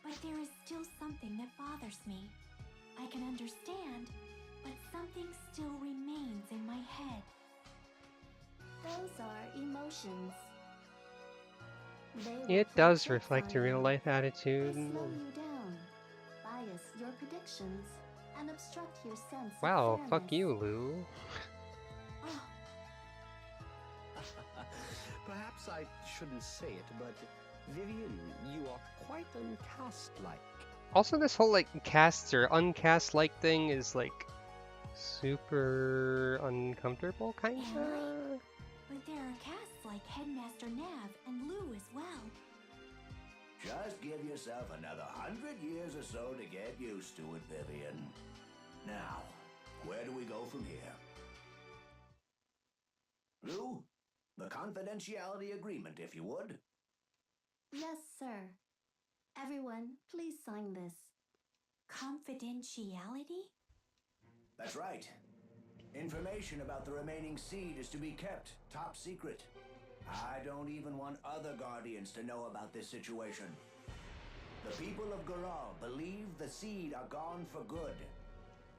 But there is still something that bothers me. I can understand, but something still remains in my head. Those are emotions. They will It does play tricks reflect on your real you. life They attitude. slow you down, bias your predictions, and obstruct your sense Wow, of fuck fairness. you, Lou. Oh, Perhaps I shouldn't say it, but Vivian, you are quite uncaste-like. Also, this whole like casts or uncast-like thing is like super uncomfortable, kinda. but there are casts like Headmaster Nav and Lou as well. Just give yourself another 100 years or so to get used to it, Vivian. Now, where do we go from here? Lou, the confidentiality agreement, if you would. Yes, sir. Everyone, please sign this. Confidentiality? That's right. Information about the remaining seed is to be kept top secret. I don't even want other Guardians to know about this situation. The people of Goral believe the seed are gone for good.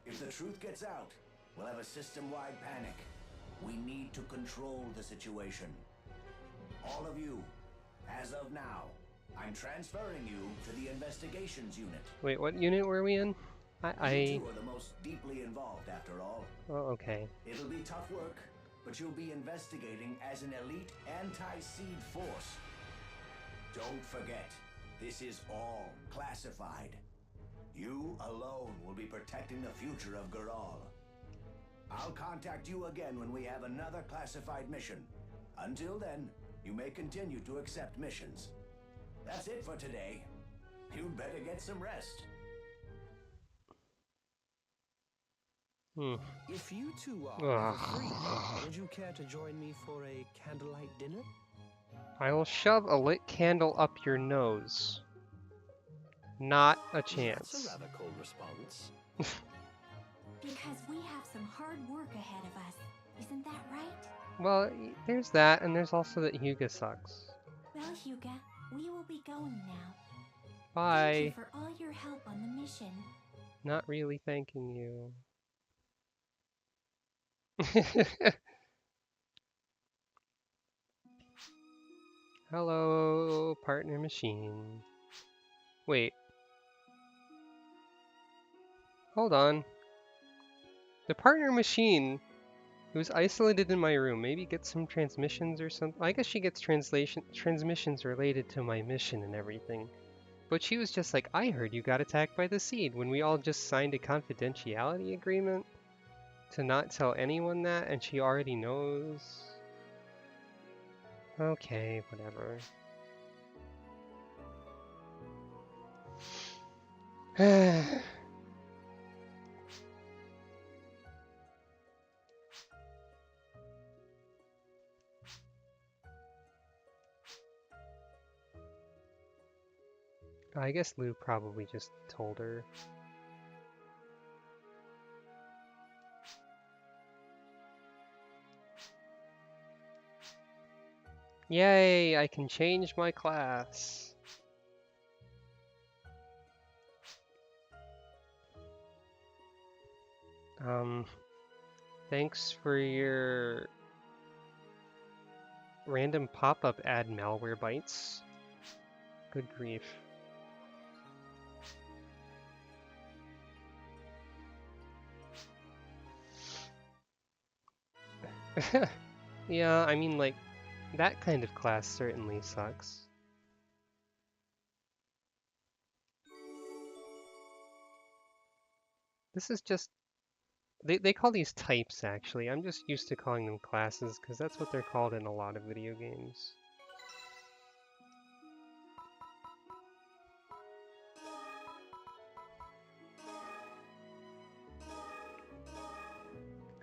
If the truth gets out, we'll have a system-wide panic. We need to control the situation. All of you, as of now, I'm transferring you to the investigations unit. Wait, what unit were we in? You I two are the most deeply involved, after all. Oh, okay. It'll be tough work, but you'll be investigating as an elite anti-seed force. Don't forget, this is all classified. You alone will be protecting the future of Goral. I'll contact you again when we have another classified mission. Until then, you may continue to accept missions. That's it for today. You'd better get some rest. If you two are ever free, would you care to join me for a candlelight dinner? I will shove a lit candle up your nose. Not a chance. That's a rather cold response. Because we have some hard work ahead of us. Isn't that right? Well, there's that, and there's also that Hyuga sucks. Well, Hyuga, we will be going now. Thank you Bye. for all your help on the mission. Not really thanking you. Hello, partner machine. Wait. Hold on. The partner machine, who's isolated in my room, maybe gets some transmissions or something. I guess she gets transmissions related to my mission and everything. But she was just like, I heard you got attacked by the Seed, when we all just signed a confidentiality agreement to not tell anyone that, and she already knows. Okay, whatever. I guess Lou probably just told her. Yay, I can change my class. Thanks for your random pop-up ad malware bites. Good grief. Yeah, I mean, like, that kind of class certainly sucks. This is just... They call these types, actually. I'm just used to calling them classes, because that's what they're called in a lot of video games.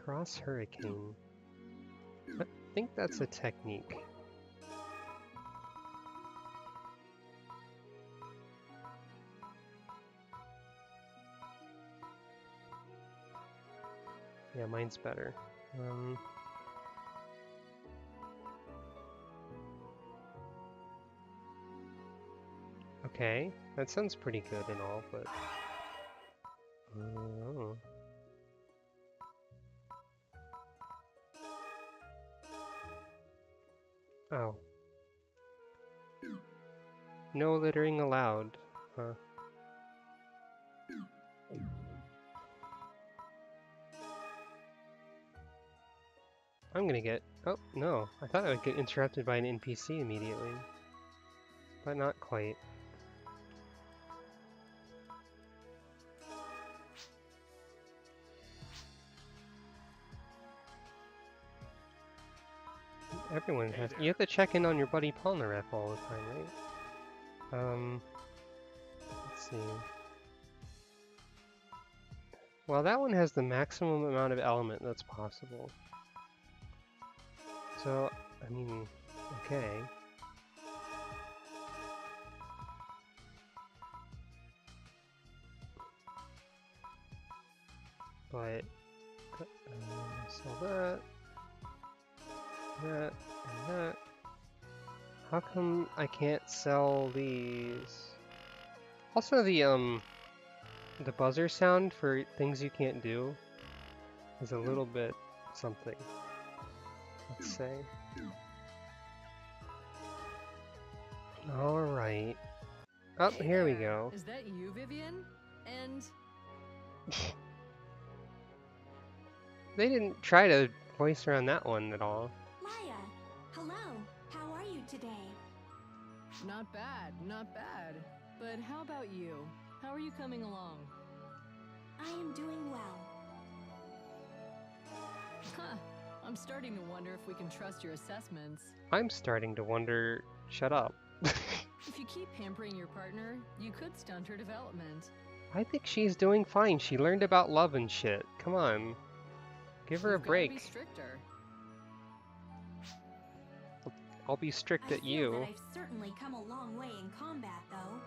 Cross Hurricane. I think that's a technique. Yeah, mine's better. Okay, that sounds pretty good and all, but... Oh. No littering allowed. Huh. I'm gonna get... Oh, no. I thought I would get interrupted by an NPC immediately. But not quite. Everyone has... You have to check in on your buddy Polnareff all the time, right? Let's see. Well, that one has the maximum amount of element that's possible. So, I mean, okay. But, sell that, that, and that. How come I can't sell these? Also, the buzzer sound for things you can't do is a little bit something. Let's say. Alright. Oh, Hey here we there. go. Is that you, Vivian? And They didn't try to voice around that one at all. Maya, hello. How are you today? not bad, not bad. But how about you? How are you coming along? I am doing well. Huh. I'm starting to wonder if we can trust your assessments. I'm starting to wonder... Shut up. If you keep pampering your partner, you could stunt her development. I think she's doing fine. She learned about love and shit. Come on. Give her a You've gotta be break. stricter. I'll be strict I at feel you. that I've certainly come a long way in combat, though.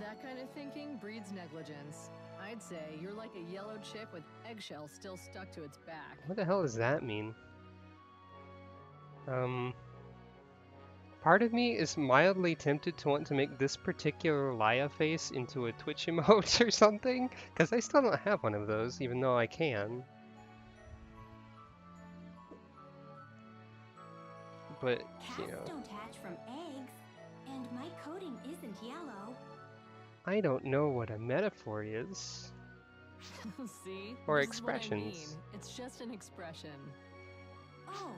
That kind of thinking breeds negligence. I'd say you're like a yellow chick with eggshells still stuck to its back. What the hell does that mean? Part of me is mildly tempted to want to make this particular Laya face into a Twitch emote or something, because I still don't have one of those, even though I can. But, you Cats know, don't hatch from eggs, and my coating isn't yellow. I don't know what a metaphor is. See? Or This is what I mean. expressions. It's just an expression. Oh,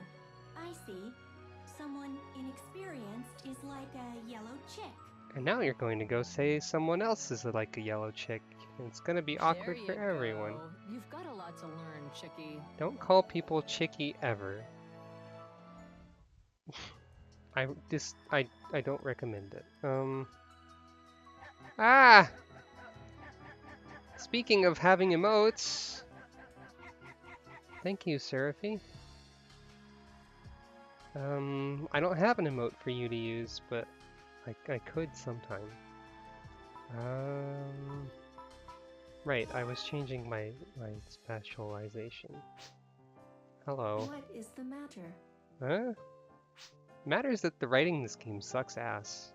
I see. Someone inexperienced is like a yellow chick. And now you're going to go say someone else is like a yellow chick. It's gonna be awkward for There you everyone. go. You've got a lot to learn, chickie. Don't call people chicky ever. I don't recommend it. Ah! Speaking of having emotes. Thank you, Seraphy. I don't have an emote for you to use, but I could sometime. Right, I was changing my specialization. Hello. What is the matter? Huh? Matters that the writing in this game sucks ass.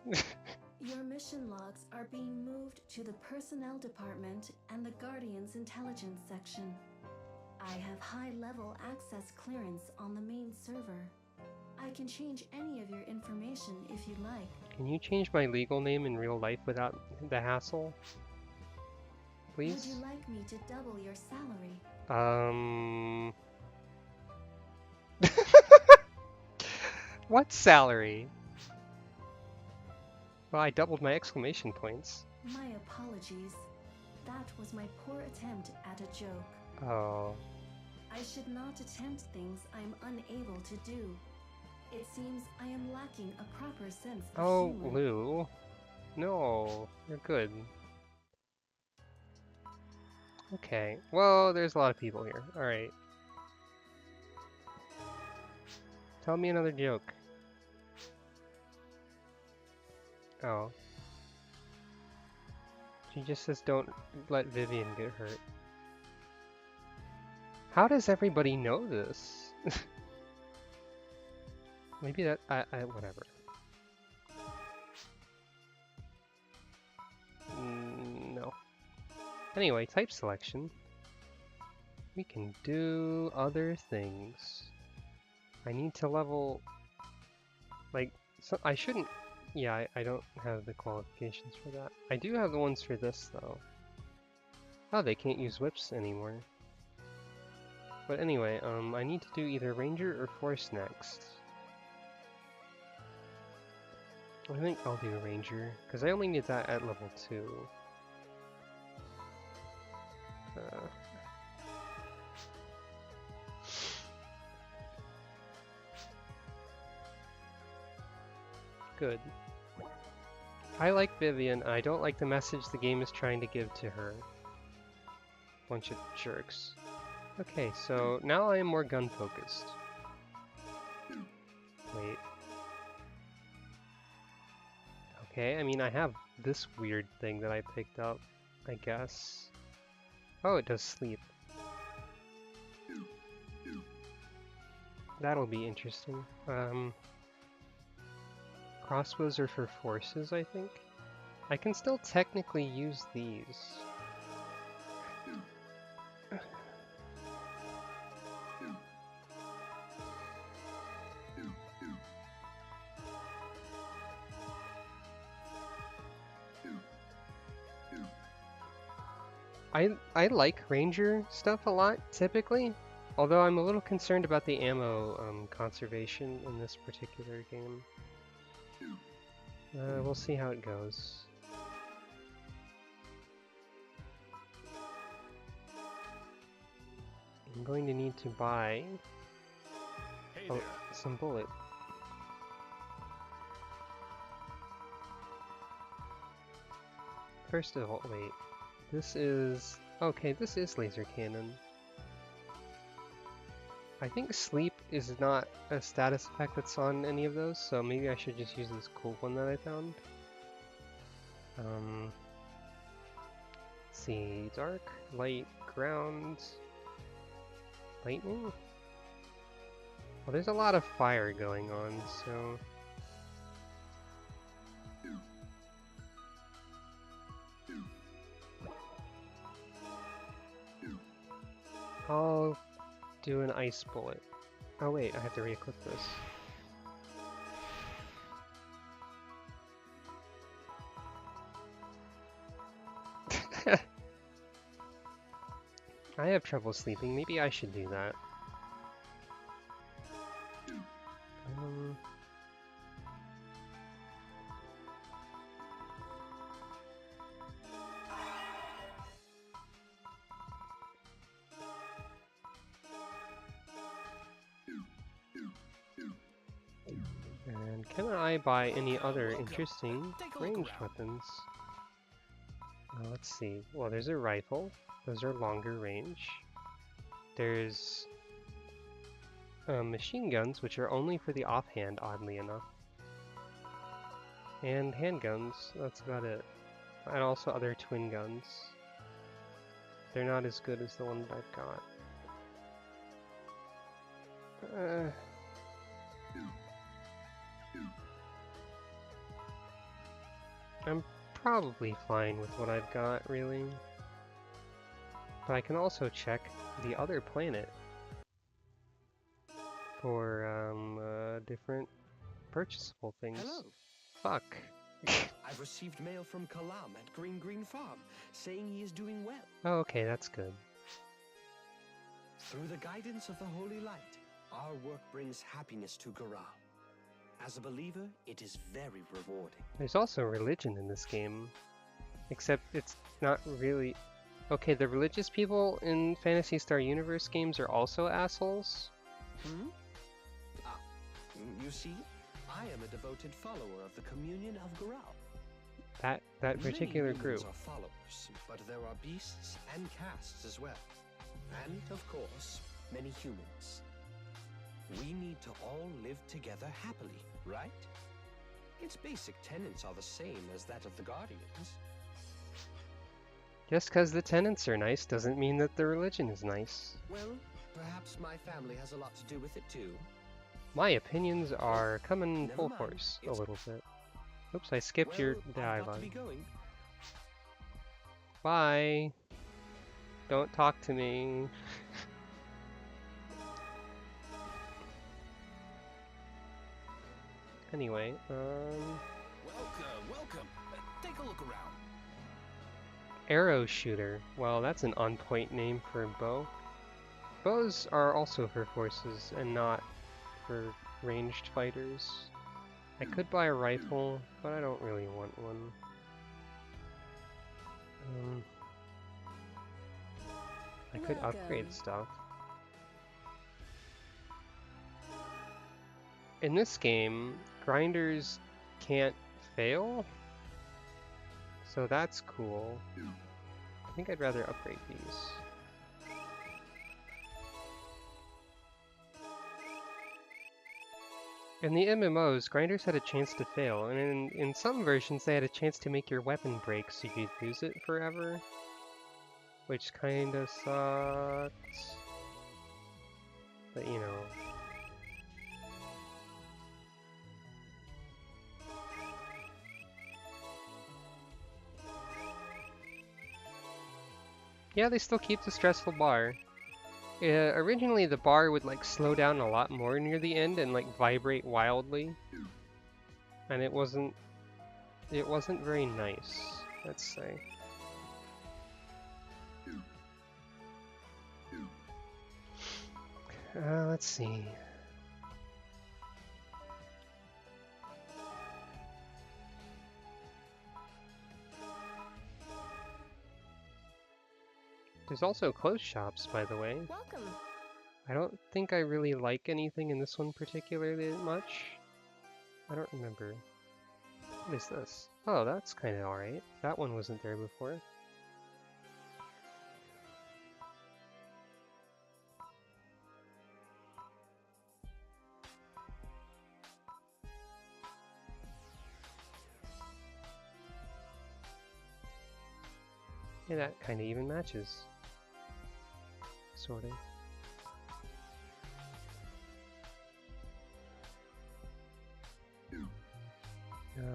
Your mission logs are being moved to the Personnel Department and the Guardian's Intelligence section. I have high-level access clearance on the main server. I can change any of your information if you'd like. Can you change my legal name in real life without the hassle? Please? Would you like me to double your salary? What salary? Well, I doubled my exclamation points. My apologies. That was my poor attempt at a joke. Oh. I should not attempt things I'm unable to do. It seems I am lacking a proper sense of Oh, humor. Lou. No, you're good. Okay, well, there's a lot of people here. Alright. Tell me another joke. Oh. She just says don't let Vivian get hurt. How does everybody know this? Maybe that, whatever. No. Anyway, type selection. We can do other things. I need to level, like, so I shouldn't, yeah, I don't have the qualifications for that. I do have the ones for this, though. Oh, they can't use whips anymore. But anyway, I need to do either Ranger or Force next. I think I'll do Ranger, because I only need that at level 2. Good. I like Vivian. I don't like the message the game is trying to give to her. Bunch of jerks. Okay, so now I am more gun focused. Wait. Okay, I mean I have this weird thing that I picked up, I guess. Oh, it does sleep. That'll be interesting. Crossbows are for forces, I think. I can still technically use these. I like Ranger stuff a lot, typically. Although I'm a little concerned about the ammo conservation in this particular game. We'll see how it goes. I'm going to need to buy some bullet. First of all, wait. This is... Okay, this is laser cannon. I think sleep is not a status effect that's on any of those, so maybe I should just use this cool one that I found. Let's see, dark, light, ground, lightning? Well, there's a lot of fire going on, so... I'll do an ice bullet. Oh wait, I have to re-equip this. I have trouble sleeping, maybe I should do that. And can I buy any other interesting ranged weapons? Let's see. Well, there's a rifle. Those are longer range. There's machine guns, which are only for the offhand, oddly enough. And handguns, that's about it. And also other twin guns. They're not as good as the one that I've got. I'm probably fine with what I've got, really. But I can also check the other planet for different purchasable things. Hello. Fuck. I've received mail from Kalam at Green Farm, saying he is doing well. Oh, okay, that's good. Through the guidance of the Holy Light, our work brings happiness to Garal. As a believer, it is very rewarding. There's also religion in this game. Except it's not really... Okay, the religious people in Phantasy Star Universe games are also assholes. You see, I am a devoted follower of the Communion of Garal. That particular Many group. humans are followers, but there are beasts and castes as well. And, of course, many humans. We need to all live together happily, right? Its basic tenets are the same as that of the Guardians. Just because the tenets are nice doesn't mean that the religion is nice. Well, perhaps my family has a lot to do with it too. My opinions are coming Never full mind. force a It's- little bit. Oops, I skipped your I've got to dialogue. be going. Bye. Don't talk to me. Anyway, Welcome. Take a look around. arrow shooter. Well, that's an on-point name for a bow. Bows are also for forces and not for ranged fighters. I could buy a rifle, but I don't really want one. I could upgrade Welcome. stuff. In this game, grinders can't fail, so that's cool. I think I'd rather upgrade these. In the MMOs, grinders had a chance to fail, and in some versions they had a chance to make your weapon break so you'd lose it forever. Which kinda sucks. But you know. Yeah, they still keep the stressful bar. Originally the bar would like slow down a lot more near the end and like vibrate wildly. And it wasn't very nice, let's say. Let's see. There's also clothes shops, by the way. Welcome. I don't think I really like anything in this one particularly much. I don't remember. What is this? Oh, that's kind of alright. That one wasn't there before. Yeah, that kind of even matches. Sort of.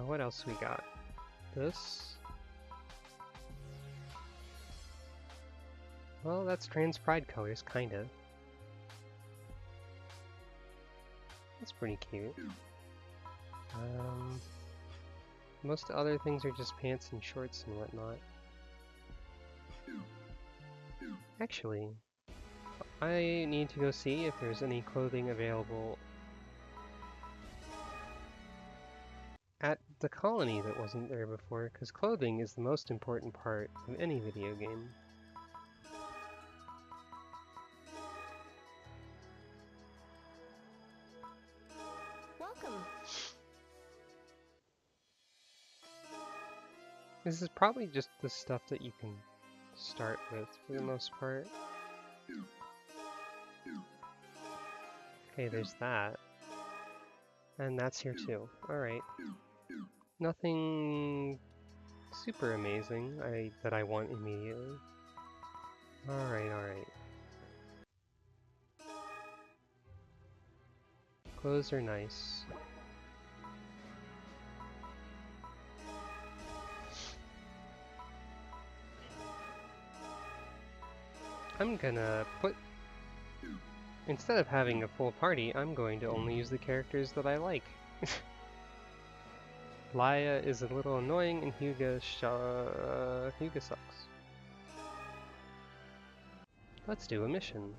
What else we got? This. Well, that's trans pride colors, kinda. That's pretty cute. Most other things are just pants and shorts and whatnot. Actually, I need to go see if there's any clothing available at the colony that wasn't there before, because clothing is the most important part of any video game. Welcome. This is probably just the stuff that you can start with for the most part. Okay, there's that. And that's here too. Alright. Nothing super amazing that I want immediately. Alright. Clothes are nice. I'm gonna put... Instead of having a full party, I'm going to only use the characters that I like. Laia is a little annoying and Hyuga sucks. Let's do a mission.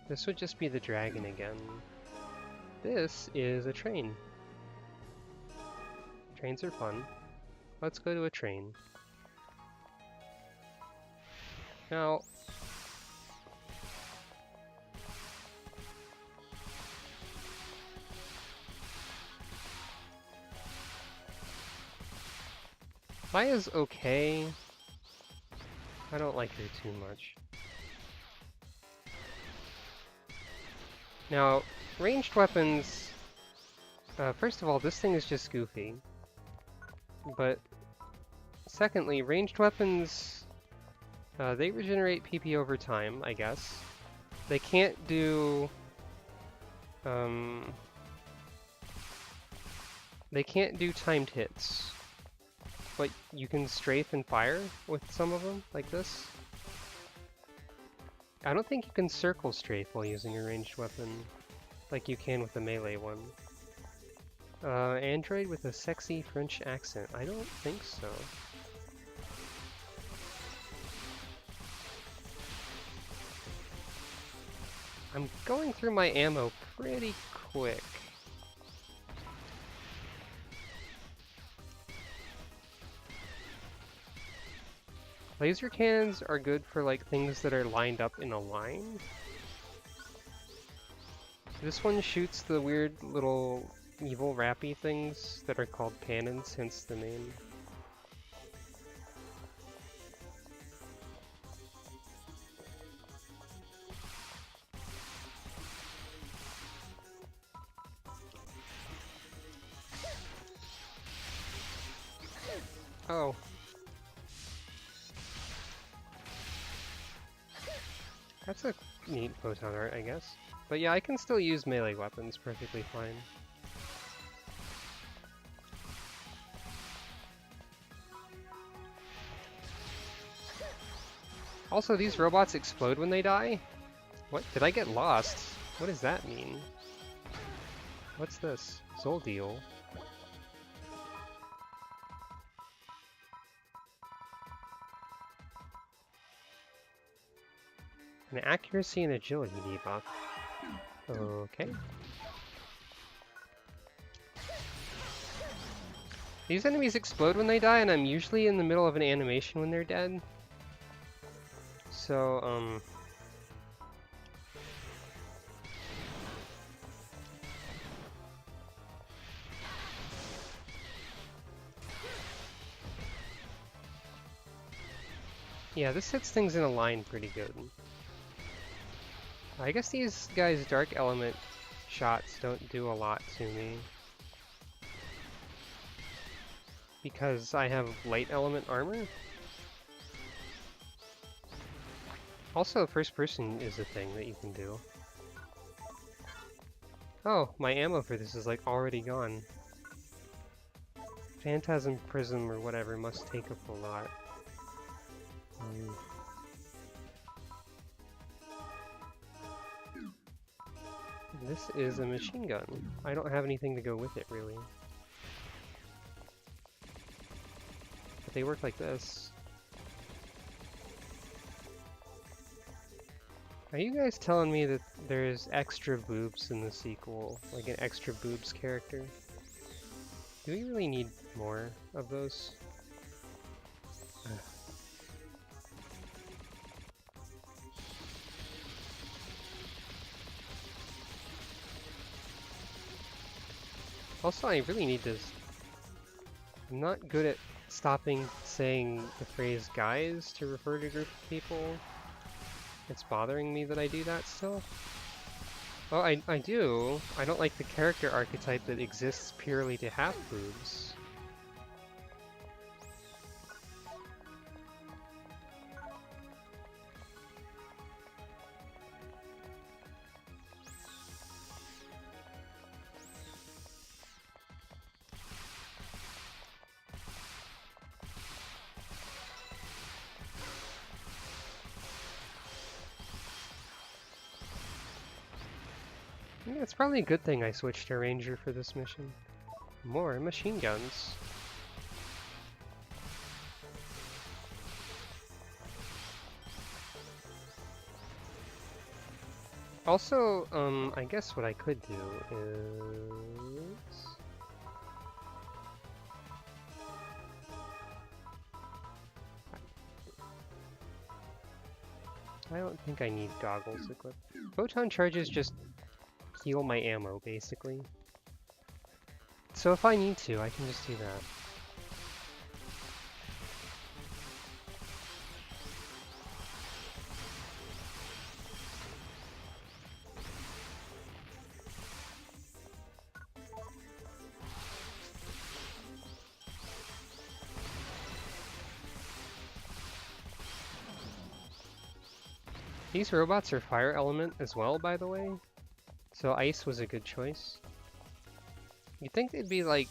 This would just be the dragon again. This is a train. Trains are fun. Let's go to a train. Now, Laia's okay. I don't like her too much. Now, ranged weapons... first of all, this thing is just goofy. But secondly, ranged weapons... they regenerate PP over time, I guess. They can't do... they can't do timed hits. But you can strafe and fire with some of them, like this. I don't think you can circle strafe while using a ranged weapon, like you can with a melee one. Android with a sexy French accent. I don't think so. I'm going through my ammo pretty quick. Laser cannons are good for like things that are lined up in a line. This one shoots the weird little evil rappy things that are called cannons, hence the name. Oh. That's a neat photon art, I guess. But yeah, I can still use melee weapons perfectly fine. Also, these robots explode when they die? What? Did I get lost? What does that mean? What's this? Zoldeal. An accuracy and agility debuff. Okay. These enemies explode when they die, and I'm usually in the middle of an animation when they're dead. So, yeah, this hits things in a line pretty good. I guess these guys' dark element shots don't do a lot to me. Because I have light element armor? Also, first person is a thing that you can do. Oh, my ammo for this is like already gone. Phantasm Prism or whatever must take up a lot. This is a machine gun. I don't have anything to go with it, really. But they work like this. Are you guys telling me that there's extra boobs in the sequel? Like an extra boobs character? Do we really need more of those? Also, I really need this. I'm not good at stopping saying the phrase guys to refer to a group of people. It's bothering me that I do that still. Oh, I do. I don't like the character archetype that exists purely to have boobs. Yeah, it's probably a good thing I switched to Ranger for this mission. More machine guns. Also, I guess what I could do is... I don't think I need goggles equipped. Photon charges just heal my ammo, basically. So if I need to, I can just do that. These robots are fire element as well, by the way. So ice was a good choice. You'd think they'd be like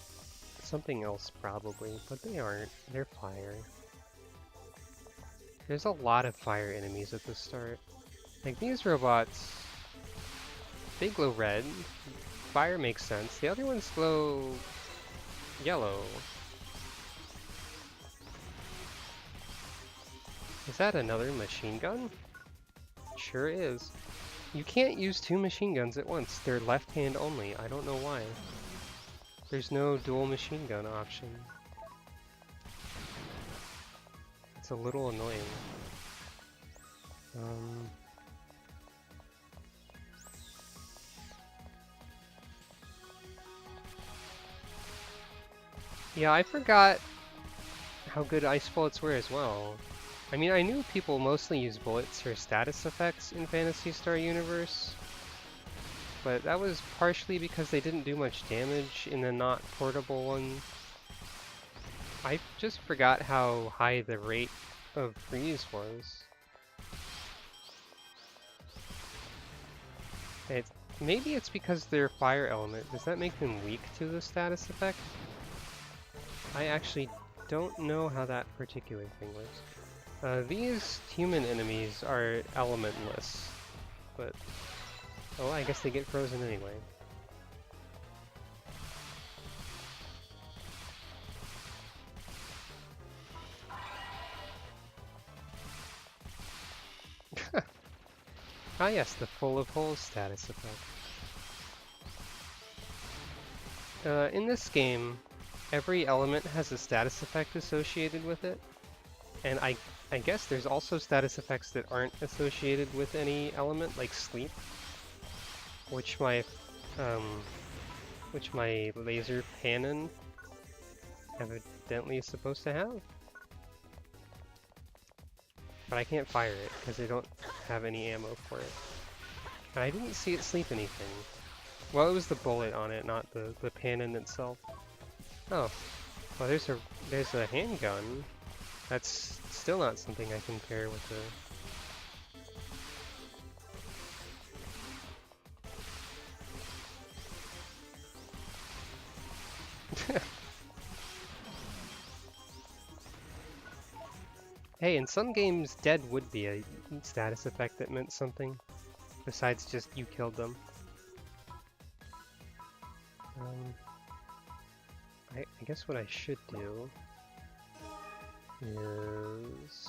something else probably, but they aren't. They're fire. There's a lot of fire enemies at the start. Like these robots, they glow red. Fire makes sense. The other ones glow yellow. Is that another machine gun? Sure is. You can't use two machine guns at once. They're left hand only. I don't know why. There's no dual machine gun option. It's a little annoying. Yeah, I forgot how good ice bullets were as well. I mean, I knew people mostly use bullets for status effects in Phantasy Star Universe, but that was partially because they didn't do much damage in the not portable one. I just forgot how high the rate of freeze was. Maybe it's because they're fire element. Does that make them weak to the status effect? I actually don't know how that particular thing works. These human enemies are elementless, but oh, I guess they get frozen anyway. Ah yes, the full of holes status effect. In this game, every element has a status effect associated with it. And I guess there's also status effects that aren't associated with any element, like sleep, which my um, laser cannon evidently is supposed to have. But I can't fire it because I don't have any ammo for it. And I didn't see it sleep anything. Well, it was the bullet on it, not the cannon itself. Oh, well, there's a handgun. That's still not something I can pair with the... Hey, in some games, dead would be a status effect that meant something, besides just you killed them. I guess what I should do is...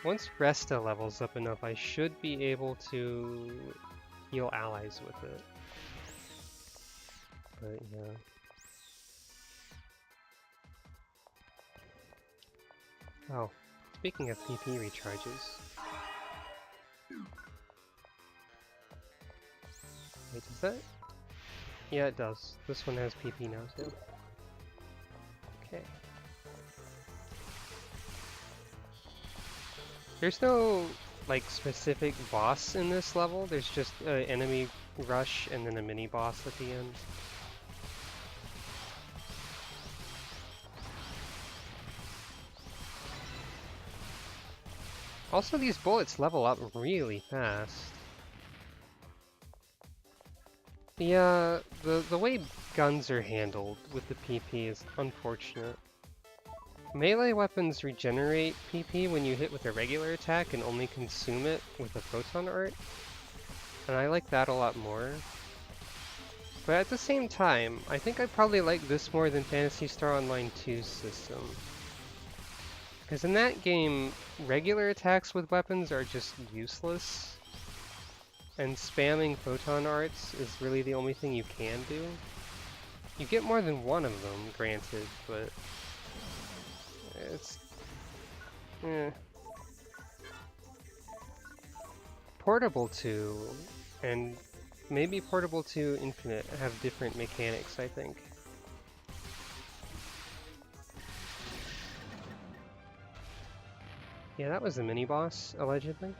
Once Resta levels up enough, I should be able to heal allies with it. But yeah. Oh, speaking of PP recharges. Wait, does that? Yeah, it does. This one has PP now too. Okay. There's no, like, specific boss in this level. There's just an enemy rush and then a mini-boss at the end. Also, these bullets level up really fast. Yeah, the way guns are handled with the PP is unfortunate. Melee weapons regenerate PP when you hit with a regular attack and only consume it with a photon art. And I like that a lot more. But at the same time, I think I probably like this more than Phantasy Star Online 2's system. Because in that game, regular attacks with weapons are just useless. And spamming photon arts is really the only thing you can do. You get more than one of them, granted, but... it's... eh. Portable 2 and maybe Portable 2 Infinite have different mechanics, I think. Yeah, that was the mini-boss, allegedly.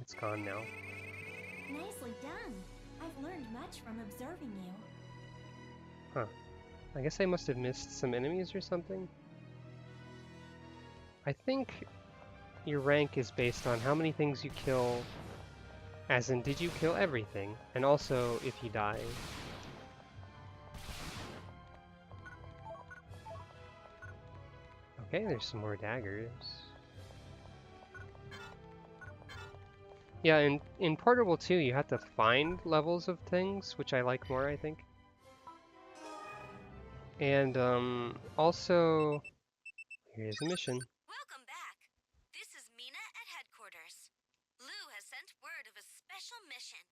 It's gone now. Nicely done. I've learned much from observing you. Huh. I guess I must have missed some enemies or something. I think your rank is based on how many things you kill, as in did you kill everything, and also if you die. Okay, there's some more daggers. Yeah, in Portable 2 you have to find levels of things, which I like more, I think. And also, here's a mission. Welcome back. This is Mina at headquarters. Lou has sent word of a special mission.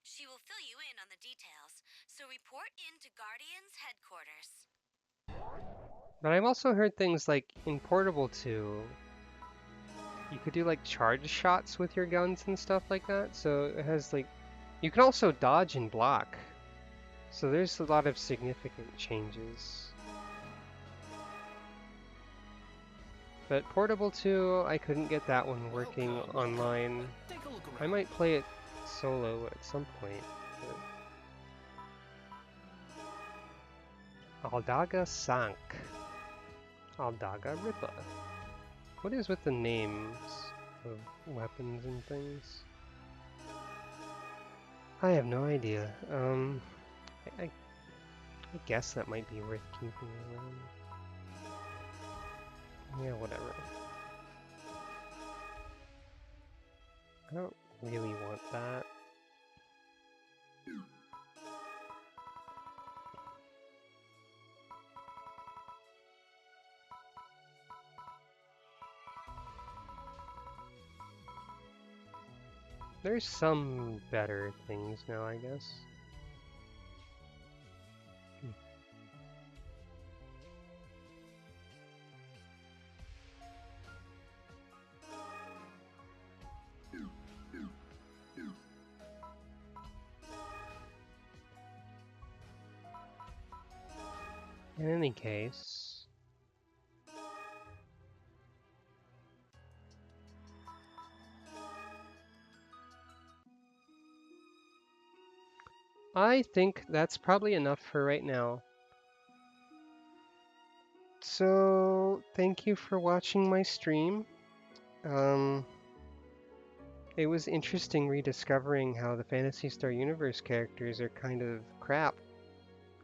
She will fill you in on the details, so report in to Guardian's headquarters. But I've also heard things like in Portable 2, you could do like charge shots with your guns and stuff like that. So it has like, you can also dodge and block. So there's a lot of significant changes. But Portable 2, I couldn't get that one working online. I might play it solo at some point. But... Aldaga Sank. Aldaga Ripa. What is with the names of weapons and things? I have no idea. I guess that might be worth keeping around. Yeah, whatever. I don't really want that. There's some better things now, I guess. In any case, I think that's probably enough for right now. So, thank you for watching my stream. It was interesting rediscovering how the Phantasy Star Universe characters are kind of crap,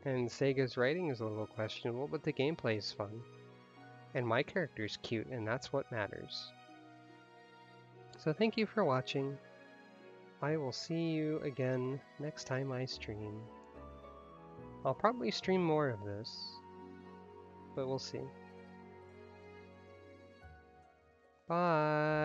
and Sega's writing is a little questionable, but the gameplay is fun. And my character's cute, and that's what matters. So thank you for watching. I will see you again next time I stream. I'll probably stream more of this, but we'll see. Bye!